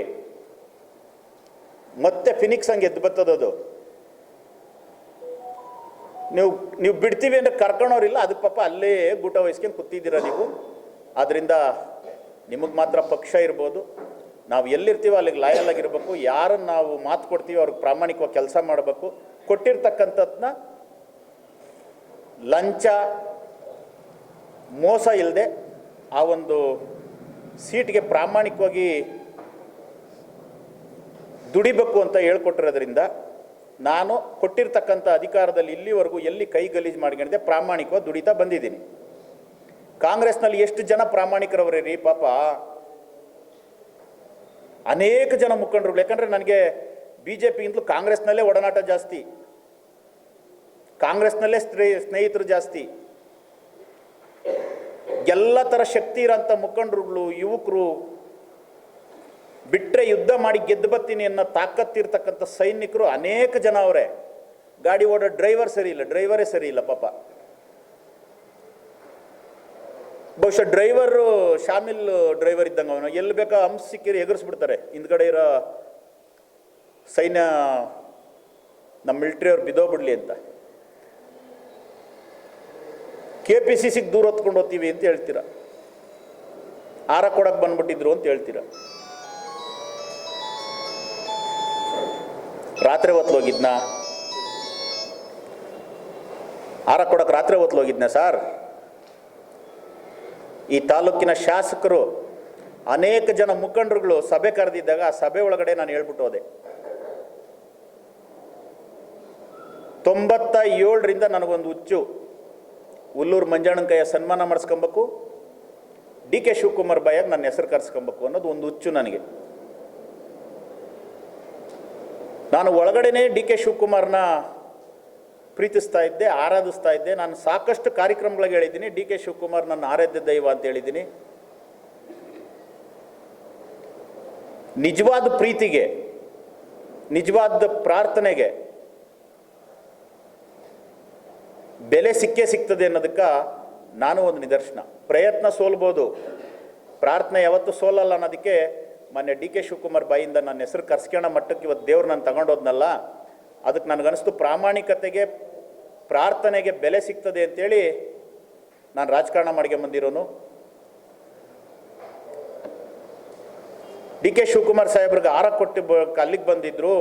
ಮತ್ತೆ ಫಿನಿಕ್ಸ್ ಹಂಗೆ ಎದ್ದು ಬರ್ತದದು. ನೀವು ಬಿಡ್ತೀವಿ ಅಂದರೆ ಕರ್ಕೊಂಡವ್ರಿಲ್ಲ, ಅದಕ್ಕೆ ಪಾಪ ಅಲ್ಲೇ ಗೂಟ ವಹಿಸ್ಕೊಂಡು ಕೂತಿದ್ದೀರ ನೀವು. ಆದ್ದರಿಂದ ನಿಮಗೆ ಮಾತ್ರ ಪಕ್ಷ ಇರ್ಬೋದು, ನಾವು ಎಲ್ಲಿರ್ತೀವೋ ಅಲ್ಲಿಗೆ ಲಾಯಲ್ ಆಗಿರ್ಬೇಕು. ಯಾರನ್ನು ನಾವು ಮಾತು ಕೊಡ್ತೀವಿ ಅವ್ರಿಗೆ ಪ್ರಾಮಾಣಿಕವಾಗಿ ಕೆಲಸ ಮಾಡಬೇಕು. ಕೊಟ್ಟಿರ್ತಕ್ಕಂಥದ್ದನ್ನ ಲಂಚ ಮೋಸ ಇಲ್ಲದೆ ಆ ಒಂದು ಸೀಟ್ಗೆ ಪ್ರಾಮಾಣಿಕವಾಗಿ ದುಡಿಬೇಕು ಅಂತ ಹೇಳ್ಕೊಟ್ಟಿರೋದ್ರಿಂದ ನಾನು ಕೊಟ್ಟಿರ್ತಕ್ಕಂಥ ಅಧಿಕಾರದಲ್ಲಿ ಇಲ್ಲಿವರೆಗೂ ಎಲ್ಲಿ ಕೈ ಗಲೀಜು ಮಾಡ್ಕೊಂಡಿದ್ದೆ ಪ್ರಾಮಾಣಿಕವಾಗಿ ದುಡಿತಾ ಬಂದಿದ್ದೀನಿ. ಕಾಂಗ್ರೆಸ್ನಲ್ಲಿ ಎಷ್ಟು ಜನ ಪ್ರಾಮಾಣಿಕರವರೇ ರೀ ಪಾಪ, ಅನೇಕ ಜನ ಮುಖಂಡರು. ಯಾಕಂದರೆ ನನಗೆ BJPಗಿಂತಲೂ ಕಾಂಗ್ರೆಸ್ನಲ್ಲೇ ಒಡನಾಟ ಜಾಸ್ತಿ, ಕಾಂಗ್ರೆಸ್ನಲ್ಲೇ ಸ್ನೇಹಿತರು ಜಾಸ್ತಿ. ಎಲ್ಲ ಥರ ಶಕ್ತಿ ಇರೋಂಥ ಮುಖಂಡರುಗಳು, ಯುವಕರು, ಬಿಟ್ಟರೆ ಯುದ್ಧ ಮಾಡಿ ಗೆದ್ದು ಬರ್ತೀನಿ ಅನ್ನೋ ತಾಕತ್ತಿರ್ತಕ್ಕಂಥ ಸೈನಿಕರು ಅನೇಕ ಜನ ಅವರೇ. ಗಾಡಿ ಓಡೋ ಡ್ರೈವರೇ ಸರಿ ಇಲ್ಲ ಪಾಪ. ಬಹುಶಃ ಡ್ರೈವರು ಶಾಮಿಲ್ ಡ್ರೈವರ್ ಇದ್ದಂಗೆ ಅವನು. ಎಲ್ಲಿ ಬೇಕಾ ಹಂಸ ಸಿಕ್ಕಿರಿ ಎಗರಿಸ್ಬಿಡ್ತಾರೆ. ಹಿಂದ್ಗಡೆ ಇರೋ ಸೈನ್ಯ, ನಮ್ಮ ಮಿಲಿಟ್ರಿಯವ್ರು ಬಿದ್ದೋಗ್ಬಿಡ್ಲಿ ಅಂತ. KPCCಗೆ ದೂರ ಹೊತ್ಕೊಂಡು ಹೋಗ್ತೀವಿ ಅಂತ ಹೇಳ್ತೀರ, ಆರ ಕೊಡಕ್ಕೆ ಬಂದ್ಬಿಟ್ಟಿದ್ರು ಅಂತ ಹೇಳ್ತೀರ. ರಾತ್ರಿ ಹೊತ್ತು ಹೋಗಿದ್ನಾ? ಆರ ಕೊಡಕ್ಕೆ ರಾತ್ರಿ ಹೊತ್ತು ಹೋಗಿದ್ನ ಸರ್? ಈ ತಾಲೂಕಿನ ಶಾಸಕರು ಅನೇಕ ಜನ ಮುಖಂಡರುಗಳು ಸಭೆ ಕರೆದಿದ್ದಾಗ ಆ ಸಭೆ ಒಳಗಡೆ ನಾನು ಹೇಳ್ಬಿಟ್ಟು ಹೋದೆ, 97ರಿಂದ ನನಗೊಂದು ಹುಚ್ಚು, ಹುಲ್ಲೂರು ಮಂಜಣ್ಣನ ಕೈಯ ಸನ್ಮಾನ ಮಾಡಿಸ್ಕೊಬೇಕು, DK ಶಿವಕುಮಾರ್ ಬಾಯಾಗ ನನ್ನ ಹೆಸರು ಕರೆಸ್ಕೊಬೇಕು ಅನ್ನೋದು ಒಂದು ಹುಚ್ಚು ನನಗೆ. ನಾನು ಒಳಗಡೆನೇ DK ಶಿವಕುಮಾರ್ನ ಪ್ರೀತಿಸ್ತಾ ಇದ್ದೆ, ಆರಾಧಿಸ್ತಾ ಇದ್ದೆ. ನಾನು ಸಾಕಷ್ಟು ಕಾರ್ಯಕ್ರಮಗಳಿಗೆ ಹೇಳಿದ್ದೀನಿ, DK ಶಿವಕುಮಾರ್ ನನ್ನ ಆರಾಧ್ಯ ದೈವ ಅಂತ ಹೇಳಿದ್ದೀನಿ. ನಿಜವಾದ ಪ್ರೀತಿಗೆ, ನಿಜವಾದ ಪ್ರಾರ್ಥನೆಗೆ ಬೆಲೆ ಸಿಕ್ಕೇ ಸಿಗ್ತದೆ ಅನ್ನೋದಕ್ಕೆ ನಾನು ಒಂದು ನಿದರ್ಶನ. ಪ್ರಯತ್ನ ಸೋಲ್ಬೋದು, ಪ್ರಾರ್ಥನೆ ಯಾವತ್ತೂ ಸೋಲಲ್ಲ ಅನ್ನೋದಕ್ಕೆ ಮೊನ್ನೆ ಡಿ ಕೆ ಶಿವಕುಮಾರ್ ಬಾಯಿಂದ ನನ್ನ ಹೆಸರು ಕರ್ಸ್ಕೊಳ್ಳೋ ಮಟ್ಟಕ್ಕೆ ಇವತ್ತು ದೇವ್ರು ನಾನು ತಗೊಂಡೋದ್ನಲ್ಲ, ಅದಕ್ಕೆ ನನಗನ್ನಿಸ್ತು ಪ್ರಾಮಾಣಿಕತೆಗೆ ಪ್ರಾರ್ಥನೆಗೆ ಬೆಲೆ ಸಿಗ್ತದೆ ಅಂತೇಳಿ ನಾನು ರಾಜಕಾರಣ ಮಾಡ್ಗೆ ಬಂದಿರೋನು. ಡಿ ಕೆ ಶಿವಕುಮಾರ್ ಸಾಹೇಬ್ರಿಗೆ ಆರ ಕೊಟ್ಟು ಅಲ್ಲಿಗೆ ಬಂದಿದ್ರು,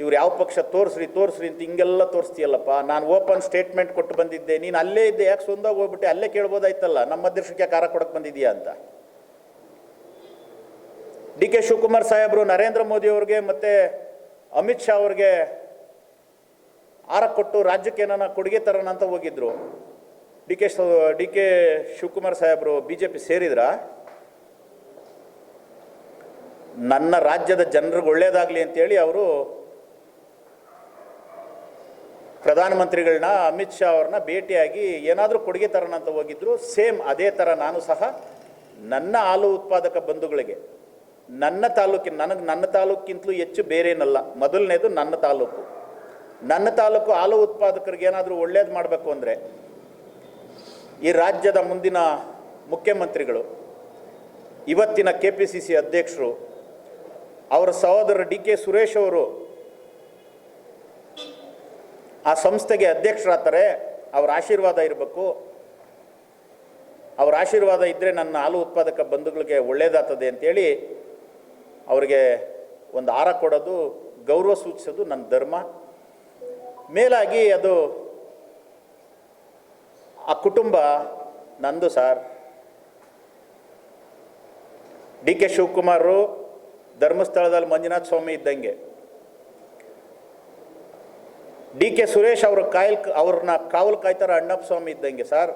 ಇವ್ರು ಯಾವ ಪಕ್ಷ ತೋರಿಸ್ರಿ ಅಂತ ಹಿಂಗೆಲ್ಲ ತೋರಿಸ್ತೀಯಲ್ಲಪ್ಪ. ನಾನು ಓಪನ್ ಸ್ಟೇಟ್ಮೆಂಟ್ ಕೊಟ್ಟು ಬಂದಿದ್ದೆ, ನೀನು ಅಲ್ಲೇ ಇದ್ದೆ, ಯಾಕೆ ಸುಂದಾಗ ಹೋಗ್ಬಿಟ್ಟೆ, ಅಲ್ಲೇ ಕೇಳ್ಬೋದಾಯ್ತಲ್ಲ ನಮ್ಮ ಅಧ್ಯಕ್ಷಕ್ಕೆ ಯಾಕೆ ಆರ ಕೊಡಕ್ಕೆ ಬಂದಿದೆಯಾ ಅಂತ. ಡಿ ಕೆ ಶಿವಕುಮಾರ್ ಸಾಹೇಬರು ನರೇಂದ್ರ ಮೋದಿ ಅವ್ರಿಗೆ ಮತ್ತು ಅಮಿತ್ ಶಾ ಅವ್ರಿಗೆ ಆರ ಕೊಟ್ಟು ರಾಜ್ಯಕ್ಕೆ ಏನಾನ ಕೊಡುಗೆ ತರೋಣ ಅಂತ ಹೋಗಿದ್ರು. ಡಿ ಕೆ ಶಿವಕುಮಾರ್ ಸಾಹೇಬರು BJP ಸೇರಿದ್ರಾ? ನನ್ನ ರಾಜ್ಯದ ಜನರಿಗೆ ಒಳ್ಳೇದಾಗಲಿ ಅಂತೇಳಿ ಅವರು ಪ್ರಧಾನಮಂತ್ರಿಗಳನ್ನ, ಅಮಿತ್ ಶಾ ಅವ್ರನ್ನ ಭೇಟಿಯಾಗಿ ಏನಾದರೂ ಕೊಡುಗೆ ತರೋಣ ಅಂತ ಹೋಗಿದ್ರು. ಸೇಮ್ ಅದೇ ಥರ ನಾನು ಸಹ ನನ್ನ ಹಾಲು ಉತ್ಪಾದಕ ಬಂಧುಗಳಿಗೆ, ನನ್ನ ತಾಲೂಕಿಂತಲೂ ಹೆಚ್ಚು ಬೇರೇನಲ್ಲ, ಮೊದಲನೇದು ನನ್ನ ತಾಲೂಕು ಹಾಲು ಉತ್ಪಾದಕರಿಗೆ ಏನಾದರೂ ಒಳ್ಳೇದು ಮಾಡಬೇಕು ಅಂದರೆ ಈ ರಾಜ್ಯದ ಮುಂದಿನ ಮುಖ್ಯಮಂತ್ರಿಗಳು, ಇವತ್ತಿನ KPCC ಅಧ್ಯಕ್ಷರು, ಅವರ ಸಹೋದರ DK ಸುರೇಶ್ ಅವರು ಆ ಸಂಸ್ಥೆಗೆ ಅಧ್ಯಕ್ಷರಾಗ್ತಾರೆ. ಅವರ ಆಶೀರ್ವಾದ ಇರಬೇಕು. ಅವರ ಆಶೀರ್ವಾದ ಇದ್ದರೆ ನನ್ನ ಹಾಲು ಉತ್ಪಾದಕ ಬಂಧುಗಳಿಗೆ ಒಳ್ಳೆಯದಾಗ್ತದೆ ಅಂತೇಳಿ ಅವರಿಗೆ ಒಂದು ಆರ ಕೊಡೋದು, ಗೌರವ ಸೂಚಿಸೋದು ನನ್ನ ಧರ್ಮ. ಮೇಲಾಗಿ ಅದು ಆ ಕುಟುಂಬ ನಂದು ಸರ್. DK ಶಿವಕುಮಾರು ಧರ್ಮಸ್ಥಳದಲ್ಲಿ ಮಂಜುನಾಥ ಸ್ವಾಮಿ ಇದ್ದಂಗೆ, DK ಸುರೇಶ್ ಅವ್ರನ್ನ ಕಾವಲು ಕಾಯ್ತಾರ ಅಣ್ಣಪ್ಪ ಸ್ವಾಮಿ ಇದ್ದಂಗೆ ಸರ್.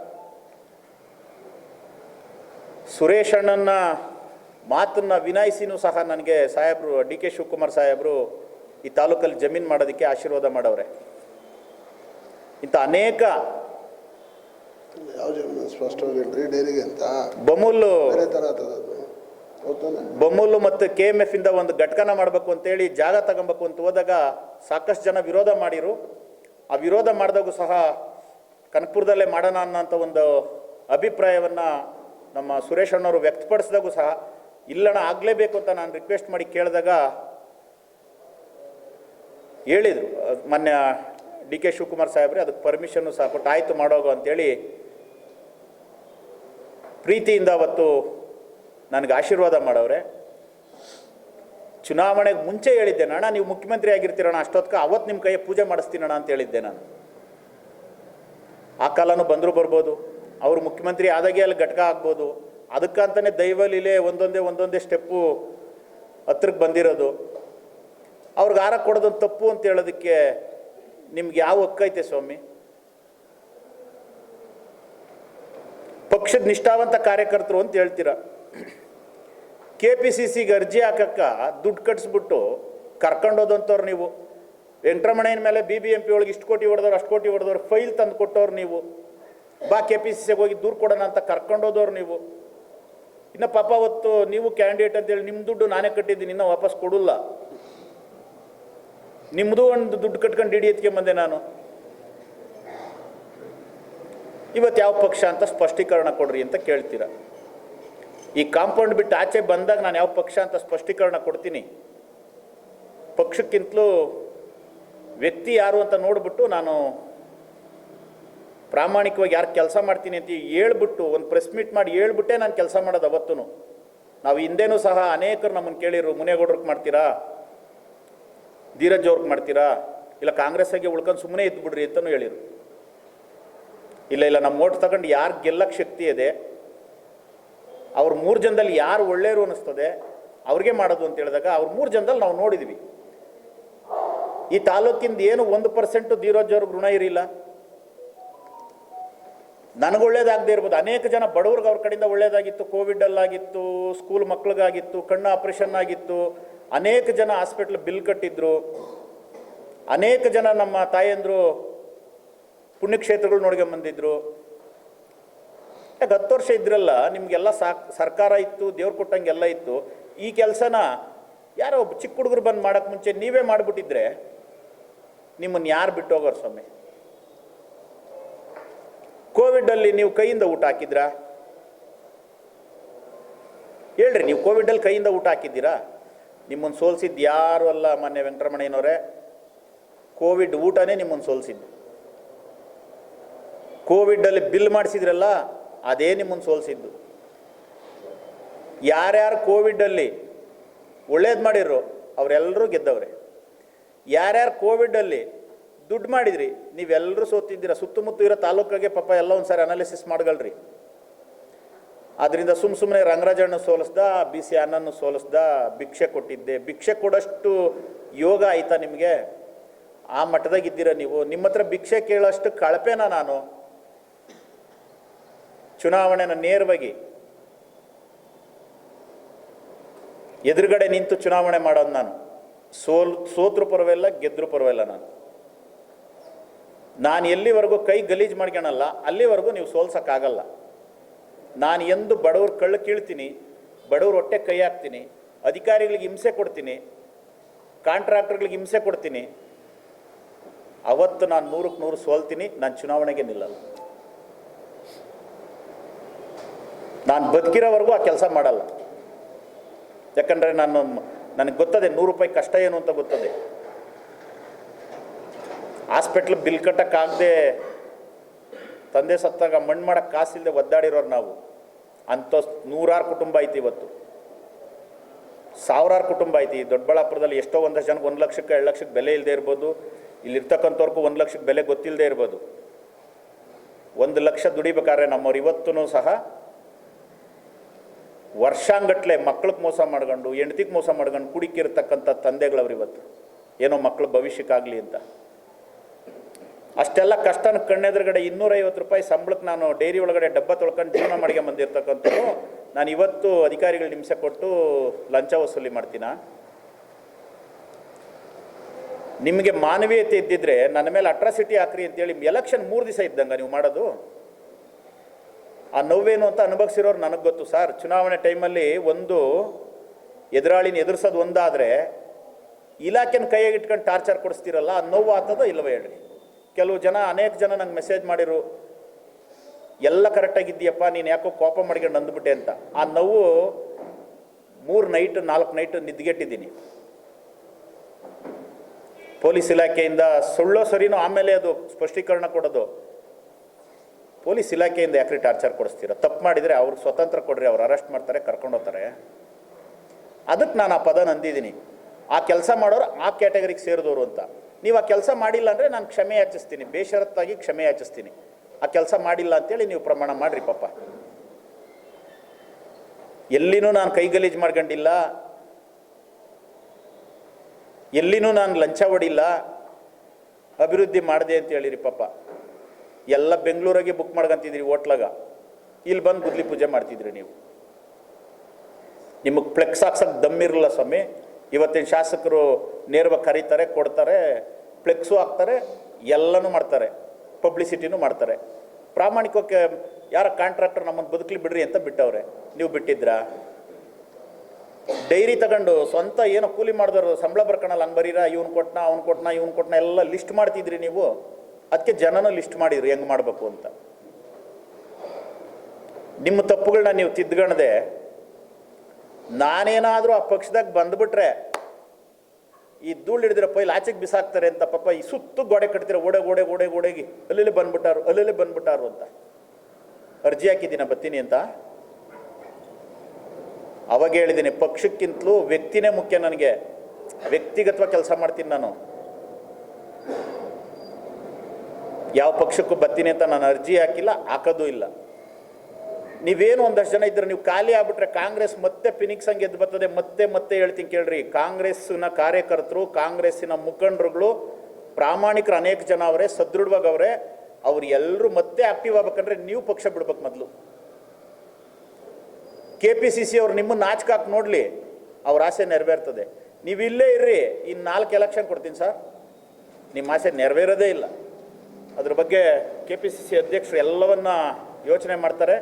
ಸುರೇಶ್ ಅಣ್ಣನ ಮಾತನ್ನ ವಿನಾಯಿಸಿನೂ ಸಹ ನನಗೆ ಸಾಹೇಬರು DK ಶಿವಕುಮಾರ್ ಸಾಹೇಬರು ಈ ತಾಲೂಕಲ್ಲಿ ಜಮೀನು ಮಾಡೋದಕ್ಕೆ ಆಶೀರ್ವಾದ ಮಾಡವ್ರೆ. ಇಂಥ ಅನೇಕ ಬೊಮ್ಮೂಲು ಮತ್ತು KMF ಇಂದ ಒಂದು ಘಟಕನ ಮಾಡಬೇಕು ಅಂತೇಳಿ ಜಾಗ ತಗೊಬೇಕು ಅಂತ ಹೋದಾಗ ಸಾಕಷ್ಟು ಜನ ವಿರೋಧ ಮಾಡಿರು. ಆ ವಿರೋಧ ಮಾಡಿದಾಗೂ ಸಹ ಕನಕಪುರದಲ್ಲೇ ಮಾಡೋಣ ಅನ್ನೋಂಥ ಒಂದು ಅಭಿಪ್ರಾಯವನ್ನು ನಮ್ಮ ಸುರೇಶ್ ಅಣ್ಣವರು ವ್ಯಕ್ತಪಡಿಸಿದಾಗೂ ಸಹ ಇಲ್ಲಣ್ಣ ಆಗಲೇಬೇಕು ಅಂತ ನಾನು ರಿಕ್ವೆಸ್ಟ್ ಮಾಡಿ ಕೇಳಿದಾಗ ಹೇಳಿದರು ಮೊನ್ನೆ DK ಶಿವಕುಮಾರ್ ಸಾಹೇಬ್ರೆ, ಅದಕ್ಕೆ ಪರ್ಮಿಷನ್ನು ಸಹ ಕೊಟ್ಟು ಆಯಿತು ಮಾಡೋಗು ಅಂತೇಳಿ ಪ್ರೀತಿಯಿಂದ ಅವತ್ತು ನನಗೆ ಆಶೀರ್ವಾದ ಮಾಡವ್ರೆ. ಚುನಾವಣೆಗೆ ಮುಂಚೆ ಹೇಳಿದ್ದೆ, ಅಣ್ಣ ನೀವು ಮುಖ್ಯಮಂತ್ರಿ ಆಗಿರ್ತೀರಣ್ಣ, ಅಷ್ಟೊತ್ತಿಗೆ ಅವತ್ತು ನಿಮ್ಮ ಕೈಯ ಪೂಜೆ ಮಾಡಿಸ್ತೀನಣ್ಣ ಅಂತ ಹೇಳಿದ್ದೆ ನಾನು. ಆ ಕಾಲನೂ ಬಂದರೂ ಬರ್ಬೋದು, ಅವರು ಮುಖ್ಯಮಂತ್ರಿ ಆದಾಗೆ ಅಲ್ಲಿ ಘಟಕ ಆಗ್ಬೋದು. ಅದಕ್ಕಂತಲೇ ದೈವಲೀಲೆ ಒಂದೊಂದೇ ಸ್ಟೆಪ್ಪು ಹತ್ರಕ್ಕೆ ಬಂದಿರೋದು. ಅವ್ರಿಗೆ ಆರ ಕೊಡೋದು ತಪ್ಪು ಅಂತ ಹೇಳೋದಕ್ಕೆ ನಿಮ್ಗೆ ಯಾವ ಹಕ್ಕೈತೆ ಸ್ವಾಮಿ? ಪಕ್ಷದ ನಿಷ್ಠಾವಂತ ಕಾರ್ಯಕರ್ತರು ಅಂತ ಹೇಳ್ತೀರ. KPCCಗೆ ಅರ್ಜಿ ಹಾಕಕ್ಕ ದುಡ್ಡು ಕಟ್ಸ್ಬಿಟ್ಟು ಕರ್ಕೊಂಡೋದಂಥವ್ರು ನೀವು. ವೆಂಕಟರಮಣಯ್ಯನ ಮೇಲೆ BBMP ಒಳಗೆ ಇಷ್ಟು ಕೋಟಿ ಹೊಡೆದವ್ರು, ಅಷ್ಟು ಕೋಟಿ ಹೊಡೆದವ್ರು, ಫೈಲ್ ತಂದು ಕೊಟ್ಟವ್ರು ನೀವು. ಬಾ KPCCಗೆ ಹೋಗಿ ದೂರು ಕೊಡೋಣ ಅಂತ ಕರ್ಕೊಂಡೋದವ್ರು ನೀವು. ಇನ್ನು ಪಾಪ ಅವತ್ತು ನೀವು ಕ್ಯಾಂಡಿಡೇಟ್ ಅಂತೇಳಿ ನಿಮ್ಮ ದುಡ್ಡು ನಾನೇ ಕಟ್ಟಿದ್ದೀನಿ, ಇನ್ನೂ ವಾಪಸ್ ಕೊಡಲ್ಲ. ನಿಮ್ಮದು ಒಂದು ದುಡ್ಡು ಕಟ್ಕೊಂಡು ಹಿಡಿಯೋದಕ್ಕೆ ಬಂದೆ ನಾನು. ಇವತ್ತು ಯಾವ ಪಕ್ಷ ಅಂತ ಸ್ಪಷ್ಟೀಕರಣ ಕೊಡ್ರಿ ಅಂತ ಕೇಳ್ತೀರ. ಈ ಕಾಂಪೌಂಡ್ ಬಿಟ್ಟು ಆಚೆ ಬಂದಾಗ ನಾನು ಯಾವ ಪಕ್ಷ ಅಂತ ಸ್ಪಷ್ಟೀಕರಣ ಕೊಡ್ತೀನಿ. ಪಕ್ಷಕ್ಕಿಂತಲೂ ವ್ಯಕ್ತಿ ಯಾರು ಅಂತ ನೋಡ್ಬಿಟ್ಟು ನಾನು ಪ್ರಾಮಾಣಿಕವಾಗಿ ಯಾರು ಕೆಲಸ ಮಾಡ್ತೀನಿ ಅಂತ ಹೇಳ್ಬಿಟ್ಟು ಒಂದು ಪ್ರೆಸ್ ಮೀಟ್ ಮಾಡಿ ಹೇಳ್ಬಿಟ್ಟೆ ನಾನು ಕೆಲಸ ಮಾಡೋದು. ಅವತ್ತೂ ನಾವು ಹಿಂದೆನೂ ಸಹ ಅನೇಕರು ನಮ್ಮನ್ನು ಕೇಳಿರು, ಮುನೇಗೌಡ್ರಿಗೆ ಮಾಡ್ತೀರಾ, ಧೀರಜ್ ಅವ್ರಿಗೆ ಮಾಡ್ತೀರಾ, ಇಲ್ಲ ಕಾಂಗ್ರೆಸ್ಸಾಗೆ ಉಳ್ಕೊಂಡು ಸುಮ್ಮನೆ ಇದ್ಬಿಡ್ರಿ ಅಂತಲೂ ಹೇಳಿರು. ಇಲ್ಲ ನಮ್ಮ ಓಟ್ ತಗೊಂಡು ಯಾರು ಗೆಲ್ಲಕ್ಕೆ ಶಕ್ತಿ ಇದೆ, ಅವ್ರು 3 ಜನದಲ್ಲಿ ಯಾರು ಒಳ್ಳೆಯರು ಅನ್ನಿಸ್ತದೆ ಅವ್ರಿಗೆ ಮಾಡೋದು ಅಂತ ಹೇಳಿದಾಗ ಅವ್ರು 3 ಜನದಲ್ಲಿ ನಾವು ನೋಡಿದ್ವಿ. ಈ ತಾಲೂಕಿಂದ ಏನು 1% ಧೀರಜ್ ಅವ್ರಿಗೆ ಋಣ ಇರಲಿಲ್ಲ. ನನಗೆ ಒಳ್ಳೇದಾಗದೇ ಇರ್ಬೋದು, ಅನೇಕ ಜನ ಬಡವ್ರಿಗೆ ಅವ್ರ ಕಡೆಯಿಂದ ಒಳ್ಳೇದಾಗಿತ್ತು. ಕೋವಿಡಲ್ಲಾಗಿತ್ತು, ಸ್ಕೂಲ್ ಮಕ್ಳಿಗಾಗಿತ್ತು, ಕಣ್ಣು ಆಪ್ರೇಷನ್ ಆಗಿತ್ತು, ಅನೇಕ ಜನ ಹಾಸ್ಪಿಟ್ಲ್ ಬಿಲ್ ಕಟ್ಟಿದ್ರು, ಅನೇಕ ಜನ ನಮ್ಮ ತಾಯಂದರು ಪುಣ್ಯಕ್ಷೇತ್ರಗಳು ನೋಡ್ಕೊಂಬಂದಿದ್ರು. ಯಾಕೆ 10 ವರ್ಷ ಇದ್ರಲ್ಲ, ನಿಮಗೆಲ್ಲ ಸರ್ಕಾರ ಇತ್ತು, ದೇವ್ರು ಕೊಟ್ಟಂಗೆಲ್ಲ ಇತ್ತು. ಈ ಕೆಲಸನ ಯಾರೋ ಒಬ್ಬ ಚಿಕ್ಕ ಹುಡುಗರು ಬಂದು ಮಾಡೋಕ್ಕೆ ಮುಂಚೆ ನೀವೇ ಮಾಡಿಬಿಟ್ಟಿದ್ರೆ ನಿಮ್ಮನ್ನು ಯಾರು ಬಿಟ್ಟು ಹೋಗೋರು ಸ್ವಾಮಿ? ಕೋವಿಡಲ್ಲಿ ನೀವು ಕೈಯಿಂದ ಊಟ ಹಾಕಿದ್ರಾ? ಹೇಳ್ರಿ, ನೀವು ಕೋವಿಡಲ್ಲಿ ಕೈಯಿಂದ ಊಟ ಹಾಕಿದ್ದೀರಾ? ನಿಮ್ಮನ್ನು ಸೋಲಿಸಿದ್ದು ಯಾರು ಅಲ್ಲ ಮಾನ್ಯ ವೆಂಕಟರಮಣಯ್ಯನವರೇ, ಕೋವಿಡ್ ಊಟನೇ ನಿಮ್ಮನ್ನು ಸೋಲಿಸಿದ್ದು. ಕೋವಿಡಲ್ಲಿ ಬಿಲ್ ಮಾಡಿಸಿದ್ರಲ್ಲ, ಅದೇ ನಿಮ್ಮನ್ನು ಸೋಲಿಸಿದ್ದು. ಯಾರ್ಯಾರು ಕೋವಿಡಲ್ಲಿ ಒಳ್ಳೇದು ಮಾಡಿರೋ ಅವರೆಲ್ಲರೂ ಗೆದ್ದವ್ರೆ. ಯಾರ್ಯಾರು ಕೋವಿಡಲ್ಲಿ ದುಡ್ಡು ಮಾಡಿದ್ರಿ ನೀವೆಲ್ಲರೂ ಸೋತಿದ್ದೀರ. ಸುತ್ತಮುತ್ತ ಇರೋ ತಾಲೂಕಿಗೆ ಪಾಪ ಎಲ್ಲ ಒಂದು ಸಾರಿ ಅನಾಲಿಸಿಸ್ ಮಾಡಗಳ್ರಿ. ಆದ್ದರಿಂದ ಸುಮ್ಮನೆ ರಂಗರಾಜಣ್ಣ ಸೋಲಿಸ್ದ, ಬಿ ಸಿ ಅಣ್ಣನ್ನು ಸೋಲಿಸ್ದ, ಭಿಕ್ಷೆ ಕೊಟ್ಟಿದ್ದೆ. ಭಿಕ್ಷೆ ಕೊಡೋಷ್ಟು ಯೋಗ ಆಯ್ತಾ ನಿಮಗೆ? ಆ ಮಟ್ಟದಾಗಿದ್ದೀರ ನೀವು. ನಿಮ್ಮ ಹತ್ರ ಭಿಕ್ಷೆ ಕೇಳೋಷ್ಟು ಕಳಪೆನ ನಾನು? ಚುನಾವಣೆನ ನೇರವಾಗಿ ಎದುರುಗಡೆ ನಿಂತು ಚುನಾವಣೆ ಮಾಡೋದು ನಾನು. ಸೋತ್ರು ಪರವಾಗಿಲ್ಲ, ಗೆದ್ರು ಪರವಾಗಿಲ್ಲ. ನಾನು ಎಲ್ಲಿವರೆಗೂ ಕೈ ಗಲೀಜು ಮಾಡ್ಕೊಳಲ್ಲ ಅಲ್ಲಿವರೆಗೂ ನೀವು ಸೋಲ್ಸೋಕ್ಕಾಗಲ್ಲ. ನಾನು ಎಂದು ಬಡವ್ರ ಕಳ್ಳು ಕೀಳ್ತೀನಿ, ಬಡವ್ರ ಹೊಟ್ಟೆ ಕೈ ಹಾಕ್ತೀನಿ, ಅಧಿಕಾರಿಗಳಿಗೆ ಹಿಂಸೆ ಕೊಡ್ತೀನಿ, ಕಾಂಟ್ರಾಕ್ಟರ್ಗಳಿಗೆ ಹಿಂಸೆ ಕೊಡ್ತೀನಿ, ಅವತ್ತು ನಾನು 100ಕ್ಕೆ 100 ಸೋಲ್ತೀನಿ. ನಾನು ಚುನಾವಣೆಗೆ ನಿಲ್ಲಲ್ಲ. ನಾನು ಬದುಕಿರೋವರೆಗೂ ಆ ಕೆಲಸ ಮಾಡಲ್ಲ. ಯಾಕಂದರೆ ನನಗೆ ಗೊತ್ತದೆ 100 ರೂಪಾಯಿ ಕಷ್ಟ ಏನು ಅಂತ ಗೊತ್ತದೆ. ಹಾಸ್ಪಿಟ್ಲ್ ಬಿಲ್ ಕಟ್ಟಕ್ಕಾಗದೆ ತಂದೆ ಸತ್ತಾಗ ಮಣ್ಣು ಮಾಡೋಕ್ಕೆ ಕಾಸಿಲ್ಲದೆ ಒದ್ದಾಡಿರೋರು ನಾವು. ಅಂಥ 100 ಕುಟುಂಬ ಐತಿ, ಇವತ್ತು 1000 ಕುಟುಂಬ ಐತಿ. ದೊಡ್ಡಬಳ್ಳಾಪುರದಲ್ಲಿ ಎಷ್ಟೋ ಒಂದಷ್ಟು ಜನಕ್ಕೆ 1 ಲಕ್ಷಕ್ಕೆ 2 ಲಕ್ಷಕ್ಕೆ ಬೆಲೆ ಇಲ್ಲದೆ ಇರ್ಬೋದು. ಇಲ್ಲಿರ್ತಕ್ಕಂಥವ್ರಿಗೂ 1 ಲಕ್ಷಕ್ಕೆ ಬೆಲೆ ಗೊತ್ತಿಲ್ಲದೆ ಇರ್ಬೋದು. 1 ಲಕ್ಷ ದುಡಿಬೇಕಾದ್ರೆ ನಮ್ಮವ್ರು ಇವತ್ತೂ ಸಹ ವರ್ಷಾಂಗಟ್ಲೆ ಮಕ್ಳಿಗೆ ಮೋಸ ಮಾಡ್ಕೊಂಡು, ಹೆಂಡ್ತಿಗೆ ಮೋಸ ಮಾಡ್ಕೊಂಡು ಕುಡಿಕಿರ್ತಕ್ಕಂಥ ತಂದೆಗಳವ್ರು ಇವತ್ತು. ಏನೋ ಮಕ್ಕಳ ಭವಿಷ್ಯಕ್ಕಾಗಲಿ ಅಂತ ಅಷ್ಟೆಲ್ಲ ಕಷ್ಟನ ಕಣ್ಣೆದುರುಗಡೆ 250 ರೂಪಾಯಿ ಸಂಬಳಕ್ಕೆ ನಾನು ಡೈರಿ ಒಳಗಡೆ ಡಬ್ಬ ತೊಳ್ಕೊಂಡು ಜೀವನ ಮಾಡ್ಕೊಂಡು ಬಂದಿರ್ತಕ್ಕಂಥದ್ದು ನಾನು ಇವತ್ತು ಅಧಿಕಾರಿಗಳು ಹಿಂಸೆ ಕೊಟ್ಟು ಲಂಚ ವಸೂಲಿ ಮಾಡ್ತೀನ? ನಿಮಗೆ ಮಾನವೀಯತೆ ಇದ್ದಿದ್ರೆ ನನ್ನ ಮೇಲೆ ಅಟ್ರಾಸಿಟಿ ಹಾಕ್ರಿ ಅಂತೇಳಿ ಎಲೆಕ್ಷನ್ 3 ದಿವಸ ಇದ್ದಂಗೆ ನೀವು ಮಾಡೋದು. ಆ ನೋವೇನು ಅಂತ ಅನುಭವಿಸಿರೋರು ನನಗೆ ಗೊತ್ತು ಸರ್. ಚುನಾವಣೆ ಟೈಮಲ್ಲಿ ಒಂದು ಎದುರಾಳಿನ ಎದುರಿಸೋದು ಒಂದಾದರೆ ಇಲಾಖೆನ ಕೈಯಾಗಿ ಇಟ್ಕೊಂಡು ಟಾರ್ಚರ್ ಕೊಡಿಸ್ತೀರಲ್ಲ, ಆ ನೋವು ಆಗ್ತದೋ ಇಲ್ಲವೋ ಹೇಳ್ರಿ. ಕೆಲವು ಜನ, ಅನೇಕ ಜನ ನಂಗೆ ಮೆಸೇಜ್ ಮಾಡಿರು, ಎಲ್ಲ ಕರೆಕ್ಟಾಗಿದ್ದೀಯಪ್ಪ, ನೀನು ಯಾಕೋ ಕೋಪ ಮಾಡ್ಕೊಂಡು ಅಂದ್ಬಿಟ್ಟೆ ಅಂತ. ಆ ನೋವು 3 ನೈಟ್ 4 ನೈಟ್ ನಿದ್ಗೆಟ್ಟಿದ್ದೀನಿ. ಪೊಲೀಸ್ ಇಲಾಖೆಯಿಂದ ಸುಳ್ಳೋ ಸರಿನೋ ಆಮೇಲೆ ಅದು ಸ್ಪಷ್ಟೀಕರಣ ಕೊಡೋದು. ಪೊಲೀಸ್ ಇಲಾಖೆಯಿಂದ ಯಾಕ್ರಿ ಟಾರ್ಚರ್ ಕೊಡಿಸ್ತೀರ? ತಪ್ಪು ಮಾಡಿದರೆ ಅವ್ರಿಗೆ ಸ್ವತಂತ್ರ ಕೊಡ್ರಿ, ಅವ್ರು ಅರೆಸ್ಟ್ ಮಾಡ್ತಾರೆ, ಕರ್ಕೊಂಡು ಹೋಗ್ತಾರೆ. ಅದಕ್ಕೆ ನಾನು ಆ ಪದ ನಂದಿದ್ದೀನಿ. ಆ ಕೆಲಸ ಮಾಡೋರು ಆ ಕ್ಯಾಟಗರಿಗೆ ಸೇರಿದವರು ಅಂತ. ನೀವು ಆ ಕೆಲಸ ಮಾಡಿಲ್ಲ ಅಂದರೆ ನಾನು ಕ್ಷಮೆ ಯಾಚಿಸ್ತೀನಿ, ಬೇಷರತ್ತಾಗಿ ಕ್ಷಮೆ ಯಾಚಿಸ್ತೀನಿ. ಆ ಕೆಲಸ ಮಾಡಿಲ್ಲ ಅಂತೇಳಿ ನೀವು ಪ್ರಮಾಣ ಮಾಡಿರಿ. ಪಾಪ ಎಲ್ಲಿನೂ ನಾನು ಕೈ ಗಲೀಜು ಮಾಡ್ಕೊಂಡಿಲ್ಲ, ಎಲ್ಲಿನೂ ನಾನು ಲಂಚ ಹೊಡಿಲ್ಲ, ಅಭಿವೃದ್ಧಿ ಮಾಡಿದೆ ಅಂತ ಹೇಳಿರಿ. ಪಾಪ ಎಲ್ಲ ಬೆಂಗಳೂರಾಗೆ ಬುಕ್ ಮಾಡ್ಕೊಂತಿದ್ರಿ ಹೋಟ್ಲಾಗ, ಇಲ್ಲಿ ಬಂದು ಗುದ್ಲಿ ಪೂಜೆ ಮಾಡ್ತಿದ್ರಿ ನೀವು. ನಿಮಗೆ ಫ್ಲೆಕ್ಸ್ ಹಾಕ್ಸಕ್ಕೆ ದಮ್ಮಿರಲ್ಲ ಸ್ವಾಮಿ. ಇವತ್ತಿನ ಶಾಸಕರು ನೇರವಾಗಿ ಕರೀತಾರೆ, ಕೊಡ್ತಾರೆ, ಫ್ಲೆಕ್ಸು ಹಾಕ್ತಾರೆ, ಎಲ್ಲನೂ ಮಾಡ್ತಾರೆ, ಪಬ್ಲಿಸಿಟಿನೂ ಮಾಡ್ತಾರೆ. ಪ್ರಾಮಾಣಿಕಕ್ಕೆ ಯಾರ ಕಾಂಟ್ರಾಕ್ಟರ್ ನಮ್ಮನ್ನು ಬದುಕಲಿ ಬಿಡ್ರಿ ಅಂತ ಬಿಟ್ಟವ್ರೆ, ನೀವು ಬಿಟ್ಟಿದ್ರಾ? ಡೈರಿ ತಗೊಂಡು ಸ್ವಂತ ಏನೋ ಕೂಲಿ ಮಾಡಿದವರು ಸಂಬಳ ಬರ್ಕೊಳಲ್ಲ, ಹಂಗೆ ಬರೀರಾ, ಇವ್ನು ಕೊಟ್ಟನ, ಅವ್ನು ಕೊಟ್ಟನ, ಇವ್ನು ಕೊಟ್ಟನ ಎಲ್ಲ ಲಿಸ್ಟ್ ಮಾಡ್ತಿದ್ರಿ ನೀವು. ಅದಕ್ಕೆ ಜನನೂ ಲಿಸ್ಟ್ ಮಾಡಿದ್ರು ಹೆಂಗೆ ಮಾಡಬೇಕು ಅಂತ. ನಿಮ್ಮ ತಪ್ಪುಗಳನ್ನ ನೀವು ತಿದ್ದುಗಣದೆ ನಾನೇನಾದರೂ ಆ ಪಕ್ಷದಾಗ ಬಂದುಬಿಟ್ರೆ ಈ ಧೂಳು ಹಿಡಿದಿರೋ ಪೈಲ್ ಆಚೆಗೆ ಬಿಸಾಕ್ತಾರೆ ಅಂತ ಪಾಪ ಈ ಸುತ್ತು ಗೋಡೆ ಕಟ್ತಿರೋ ಓಡೆಗಿ ಅಲ್ಲೇ ಬಂದ್ಬಿಟ್ಟಾರು ಅಂತ ಅರ್ಜಿ ಹಾಕಿದ್ದೀನ ಬರ್ತೀನಿ ಅಂತ. ಅವಾಗ ಹೇಳಿದ್ದೀನಿ, ಪಕ್ಷಕ್ಕಿಂತಲೂ ವ್ಯಕ್ತಿನೇ ಮುಖ್ಯ ನನಗೆ. ವ್ಯಕ್ತಿಗತವಾಗಿ ಕೆಲಸ ಮಾಡ್ತೀನಿ ನಾನು. ಯಾವ ಪಕ್ಷಕ್ಕೂ ಬರ್ತೀನಿ ಅಂತ ನಾನು ಅರ್ಜಿ ಹಾಕಿಲ್ಲ, ಹಾಕೋದು ಇಲ್ಲ. ನೀವೇನು ಒಂದಷ್ಟು ಜನ ಇದ್ರೆ ನೀವು ಖಾಲಿ ಆಗ್ಬಿಟ್ರೆ ಕಾಂಗ್ರೆಸ್ ಮತ್ತೆ ಫಿನಿಕ್ಸ್ ಹಂಗೆ ಎದ್ದು ಬರ್ತದೆ. ಮತ್ತೆ ಹೇಳ್ತೀನಿ ಕೇಳ್ರಿ, ಕಾಂಗ್ರೆಸ್ಸಿನ ಕಾರ್ಯಕರ್ತರು, ಕಾಂಗ್ರೆಸ್ಸಿನ ಮುಖಂಡರುಗಳು, ಪ್ರಾಮಾಣಿಕರು ಅನೇಕ ಜನ ಅವರೇ, ಸದೃಢವಾಗವ್ರೆ. ಅವ್ರು ಎಲ್ಲರೂ ಮತ್ತೆ ಆಕ್ಟಿವ್ ಆಗ್ಬೇಕಂದ್ರೆ ನೀವು ಪಕ್ಷ ಬಿಡ್ಬೇಕು. ಮೊದಲು KPCC ಅವ್ರು ನಿಮ್ಮನ್ನು ನಾಚಿಕೆ ಹಾಕಿ ನೋಡಲಿ, ಅವ್ರ ಆಸೆ ನೆರವೇರ್ತದೆ. ನೀವು ಇಲ್ಲೇ ಇರ್ರಿ, ಇನ್ನು 4 ಎಲೆಕ್ಷನ್ ಕೊಡ್ತೀನಿ ಸರ್, ನಿಮ್ಮ ಆಸೆ ನೆರವೇರೋದೇ ಇಲ್ಲ. ಅದ್ರ ಬಗ್ಗೆ KPCC ಅಧ್ಯಕ್ಷರು ಎಲ್ಲವನ್ನ ಯೋಚನೆ ಮಾಡ್ತಾರೆ.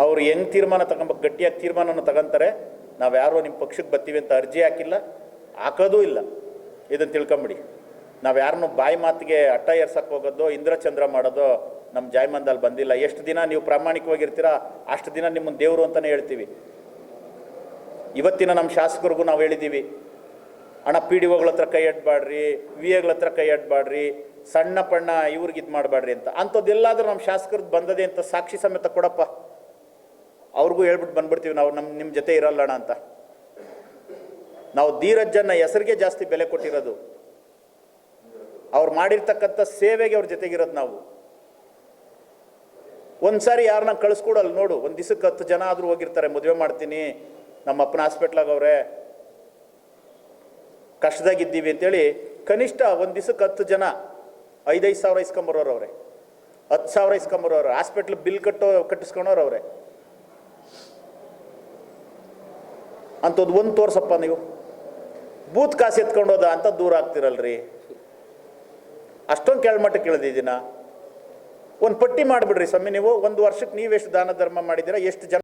ಅವ್ರು ಹೆಂಗೆ ತೀರ್ಮಾನ ತಗೊಂಬೇಕು, ಗಟ್ಟಿಯಾಗಿ ತೀರ್ಮಾನನ ತಗೊಂತಾರೆ. ನಾವು ಯಾರೋ ನಿಮ್ಮ ಪಕ್ಷಕ್ಕೆ ಬರ್ತೀವಿ ಅಂತ ಅರ್ಜಿ ಹಾಕಿಲ್ಲ, ಹಾಕೋದೂ ಇಲ್ಲ. ಇದನ್ನು ತಿಳ್ಕೊಂಬಿಡಿ. ನಾವು ಯಾರನ್ನೂ ಬಾಯಿ ಮಾತಿಗೆ ಅಟ್ಟ ಏರ್ಸಕ್ಕೆ ಹೋಗೋದು, ಇಂದ್ರಚಂದ್ರ ಮಾಡೋದು ನಮ್ಮ ಜಾಯಮಾನದಲ್ಲಿ ಬಂದಿಲ್ಲ. ಎಷ್ಟು ದಿನ ನೀವು ಪ್ರಾಮಾಣಿಕವಾಗಿರ್ತೀರಾ ಅಷ್ಟು ದಿನ ನಿಮ್ಮನ್ನು ದೇವರು ಅಂತಲೇ ಹೇಳ್ತೀವಿ. ಇವತ್ತಿನ ನಮ್ಮ ಶಾಸಕರಿಗೂ ನಾವು ಹೇಳಿದ್ದೀವಿ, ಅಣ್ಣ ಪಿ ಡಿ ಒಗಳ ಹತ್ರ ಕೈ ಅಡ್ಡಬೇಡ್ರಿ, ವಿ ಎಗಳ ಹತ್ರ ಕೈ ಅಡ್ಡಬೇಡ್ರಿ, ಸಣ್ಣ ಪಣ್ಣ ಇವ್ರಿಗೆ ಇದು ಮಾಡಬೇಡ್ರಿ ಅಂತ. ಅಂಥದ್ದೆಲ್ಲಾದರೂ ನಮ್ಮ ಶಾಸಕರದ್ದು ಬಂದದೆ ಅಂತ ಸಾಕ್ಷಿ ಸಮೇತ ಕೊಡಪ್ಪ, ಅವ್ರಿಗೂ ಹೇಳ್ಬಿಟ್ಟು ಬಂದ್ಬಿಡ್ತೀವಿ ನಾವು ನಿಮ್ಮ ಜೊತೆ ಇರಲ್ಲಣ್ಣ ಅಂತ. ನಾವು ಧೀರಜ್ಜನ ಹೆಸರಿಗೆ ಜಾಸ್ತಿ ಬೆಲೆ ಕೊಟ್ಟಿರೋದು, ಅವ್ರು ಮಾಡಿರ್ತಕ್ಕಂಥ ಸೇವೆಗೆ ಅವ್ರ ಜೊತೆಗಿರೋದು ನಾವು. ಒಂದು ಸಾರಿ ಯಾರನ್ನ ಕಳಿಸ್ಕೊಡಲ್ಲ ನೋಡು, ಒಂದು ದಿವಸಕ್ಕೆ 10 ಜನ ಆದರೂ ಹೋಗಿರ್ತಾರೆ. ಮದುವೆ ಮಾಡ್ತೀನಿ, ನಮ್ಮ ಅಪ್ಪನ ಹಾಸ್ಪಿಟ್ಲಾಗ ಅವರೇ, ಕಷ್ಟದಾಗಿದ್ದೀವಿ ಅಂತೇಳಿ ಕನಿಷ್ಠ ಒಂದು ದಿವಸಕ್ಕೆ 10 ಜನ 5-5 ಸಾವಿರ ಇಸ್ಕೊಂಬರೋರು ಅವರೇ, 10 ಸಾವಿರ ಇಸ್ಕೊಂಬರೋರು, ಹಾಸ್ಪಿಟ್ಲ್ ಬಿಲ್ ಕಟ್ಟಿಸ್ಕೊಳೋರು ಅವರೇ. ಅಂಥದ್ದು ಒಂದು ತೋರ್ಸಪ್ಪ ನೀವು. ಬೂತ್ ಕಾಸು ಎತ್ಕೊಂಡೋದ ಅಂತ ದೂರ ಆಗ್ತಿರಲ್ರಿ. ಅಷ್ಟೊಂದು ಕೆಳಮಟ್ಟಕ್ಕೆ ಇಳಿದಿದ್ದೀನ. ಒಂದು ಪಟ್ಟಿ ಮಾಡಿಬಿಡ್ರಿ ಸ್ವಾಮಿ ನೀವು. ಒಂದು ವರ್ಷಕ್ಕೆ ನೀವೆಷ್ಟು ದಾನ ಧರ್ಮ ಮಾಡಿದ್ದೀರಾ, ಎಷ್ಟು ಜನ